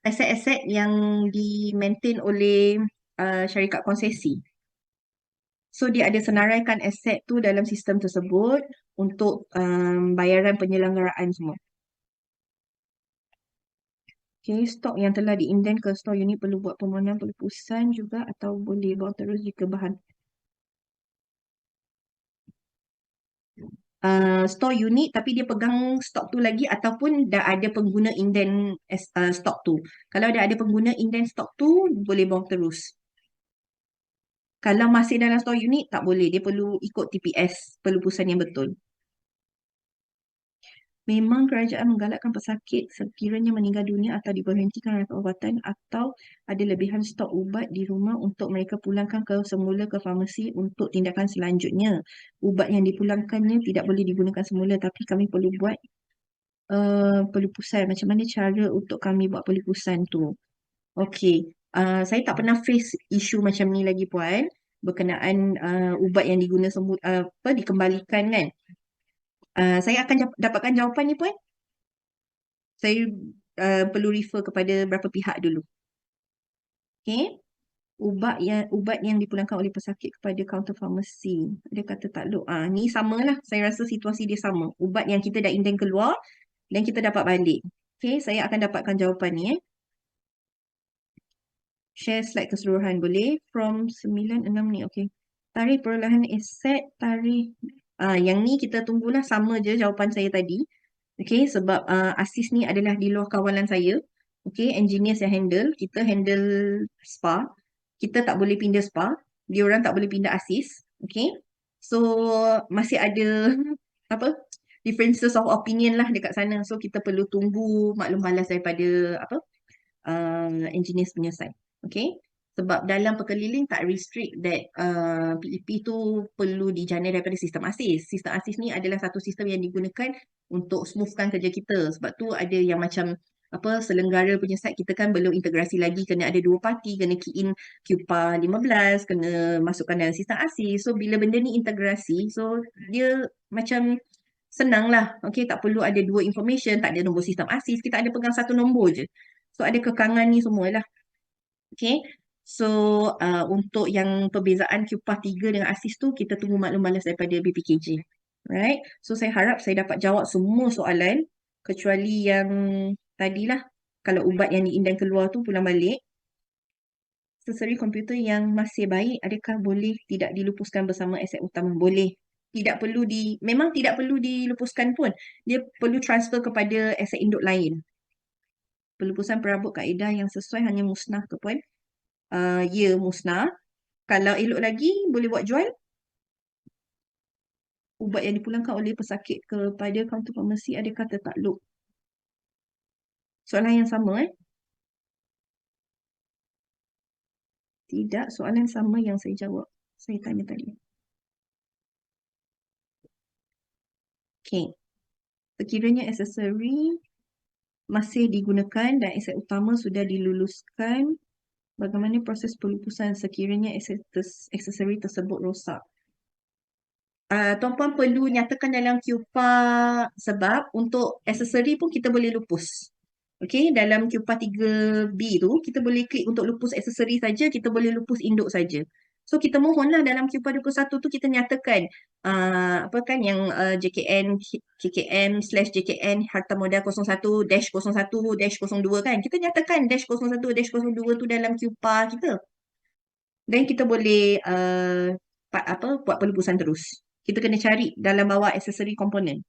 Speaker 2: aset-aset yang di-maintain oleh syarikat konsesi. So dia ada senaraikan aset tu dalam sistem tersebut untuk bayaran penyelenggaraan semua. Okay, stok yang telah diinden ke stor unit perlu buat permohonan pelupusan juga atau boleh bawa terus jika bahan store unit tapi dia pegang stok tu lagi, ataupun dah ada pengguna inden stok tu. Kalau dah ada pengguna inden stok tu, boleh bawa terus. Kalau masih dalam store unit, tak boleh. Dia perlu ikut TPS, pelupusan yang betul. Memang kerajaan menggalakkan pesakit sekiranya meninggal dunia atau diberhentikan oleh perubatan atau ada lebihan stok ubat di rumah untuk mereka pulangkan ke semula ke farmasi untuk tindakan selanjutnya. Ubat yang dipulangkannya tidak boleh digunakan semula, tapi kami perlu buat pelupusan. Macam mana cara untuk kami buat pelupusan tu? Okey, saya tak pernah face isu macam ni lagi puan, berkenaan ubat yang dikembalikan kan. Saya akan dapatkan jawapan ni puan. Saya perlu refer kepada berapa pihak dulu. Okey. Ubat yang dipulangkan oleh pesakit kepada kaunter farmasi. Dia kata takluk. Ni samalah. Saya rasa situasi dia sama. Ubat yang kita dah inden keluar dan kita dapat balik. Okey, saya akan dapatkan jawapan ni Share slide keseluruhan boleh. From 96 ni, okey. Tarikh perolehan aset, tarikh yang ni kita tunggulah, sama je jawapan saya tadi. Okey, sebab ASIS ni adalah di luar kawalan saya. Okey, engineers yang handle, kita handle spa. Kita tak boleh pindah spa, dia orang tak boleh pindah ASIS. Okey. So masih ada apa? Differences of opinion lah dekat sana. So kita perlu tunggu maklum balas daripada engineers punya side. Okay. Sebab dalam perkeliling tak restrict that PEP tu perlu dijana daripada sistem ASIS. Sistem ASIS ni adalah satu sistem yang digunakan untuk smoothkan kerja kita. Sebab tu ada yang macam selenggara punya side kita kan belum integrasi lagi, kena ada dua parti, kena key in QPAH 15, kena masukkan dalam sistem ASIS. So bila benda ni integrasi, so dia macam senang lah. Okay, tak perlu ada dua information, tak ada nombor sistem ASIS, kita ada pegang satu nombor je. So ada kekangan ni semua lah. Okay. So untuk yang perbezaan QPAH 3 dengan ASIS tu, kita tunggu maklum balas daripada BPKJ. Right. So saya harap saya dapat jawab semua soalan kecuali yang tadilah. Kalau ubat yang diinden keluar tu pulang balik. Aksesori komputer yang masih baik, adakah boleh tidak dilupuskan bersama aset utama? Boleh. Tidak perlu memang tidak perlu dilupuskan pun. Dia perlu transfer kepada aset induk lain. Pelupusan perabot kaedah yang sesuai hanya musnah ke puan? Ya, musnah. Kalau elok lagi, boleh buat jual. Ubat yang dipulangkan oleh pesakit kepada kaunter farmasi adakah tertakluk? Soalan yang sama Tidak, soalan sama yang saya jawab. Saya tanya tadi. Okay. Sekiranya aksesori masih digunakan dan aset utama sudah diluluskan, bagaimana proses pelupusan sekiranya aksesori tersebut rosak? Tuan-puan perlu nyatakan dalam QPA sebab untuk aksesori pun kita boleh lupus. Okey, dalam QPA 3B tu kita boleh klik untuk lupus aksesori saja, kita boleh lupus induk saja. So kita mohonlah dalam QPA 21 tu kita nyatakan apa kan yang JKN KKM/JKN harta modal 01-01-02 kan. Kita nyatakan -01-02 tu dalam QPA kita. Dan kita boleh buat pelupusan terus. Kita kena cari dalam bawah accessory component.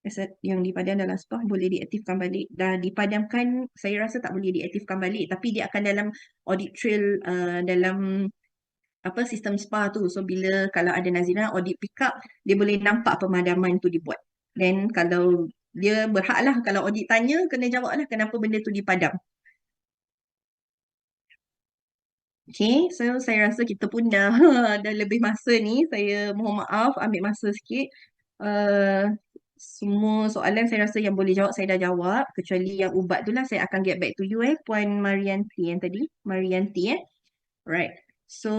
Speaker 2: Aset yang dipadam dalam SPA boleh diaktifkan balik. Dah dipadamkan, saya rasa tak boleh diaktifkan balik. Tapi dia akan dalam audit trail dalam sistem SPA tu. So bila kalau ada Nazirah audit pick up, dia boleh nampak pemadaman tu dibuat. Dan kalau dia berhak lah, kalau audit tanya, kena jawab lah kenapa benda tu dipadam. Okay, so saya rasa kita pun dah dah lebih masa ni. Saya mohon maaf ambil masa sikit. Semua soalan saya rasa yang boleh jawab saya dah jawab. Kecuali yang ubat tu lah saya akan get back to you Puan Marianti yang tadi. Marianti Alright. So,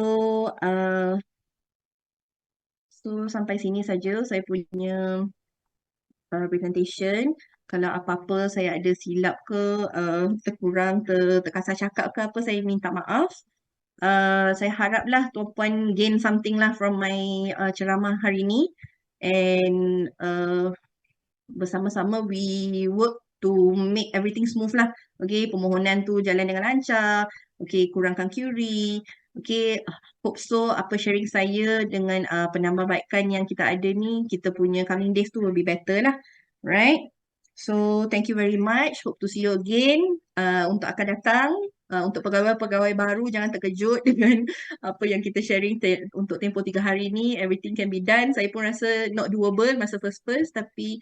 Speaker 2: sampai sini saja saya punya presentation. Kalau apa-apa saya ada silap ke, terkurang, terkasar cakap ke apa, saya minta maaf. Saya haraplah tuan-puan gain something lah from my ceramah hari ni. And bersama-sama we work to make everything smooth lah. Okay, permohonan tu jalan dengan lancar. Okay, kurangkan query. Okay, hope so apa sharing saya dengan penambahbaikan yang kita ada ni, kita punya coming days tu will be better lah. Right? So, thank you very much. Hope to see you again untuk akan datang. Untuk pegawai-pegawai baru, jangan terkejut dengan apa yang kita sharing untuk tempoh 3 hari ni. Everything can be done. Saya pun rasa not doable masa first, tapi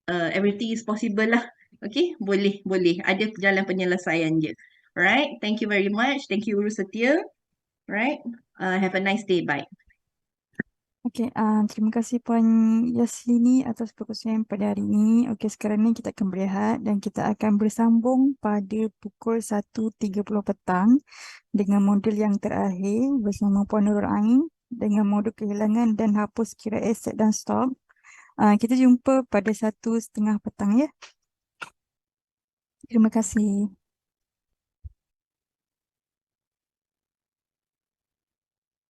Speaker 2: everything is possible lah. Okay, boleh. Ada jalan penyelesaian je. Alright, thank you very much. Thank you, Guru Setia. Right, have a nice day. Bye.
Speaker 3: Okey, terima kasih Puan Yaslini atas perkongsian pada hari ini. Okey, sekarang ni kita akan berehat dan kita akan bersambung pada pukul 1.30 petang dengan modul yang terakhir bersama Puan Nurul Ain dengan modul kehilangan dan hapus kira aset dan stok. Kita jumpa pada 1.30 petang ya. Terima kasih.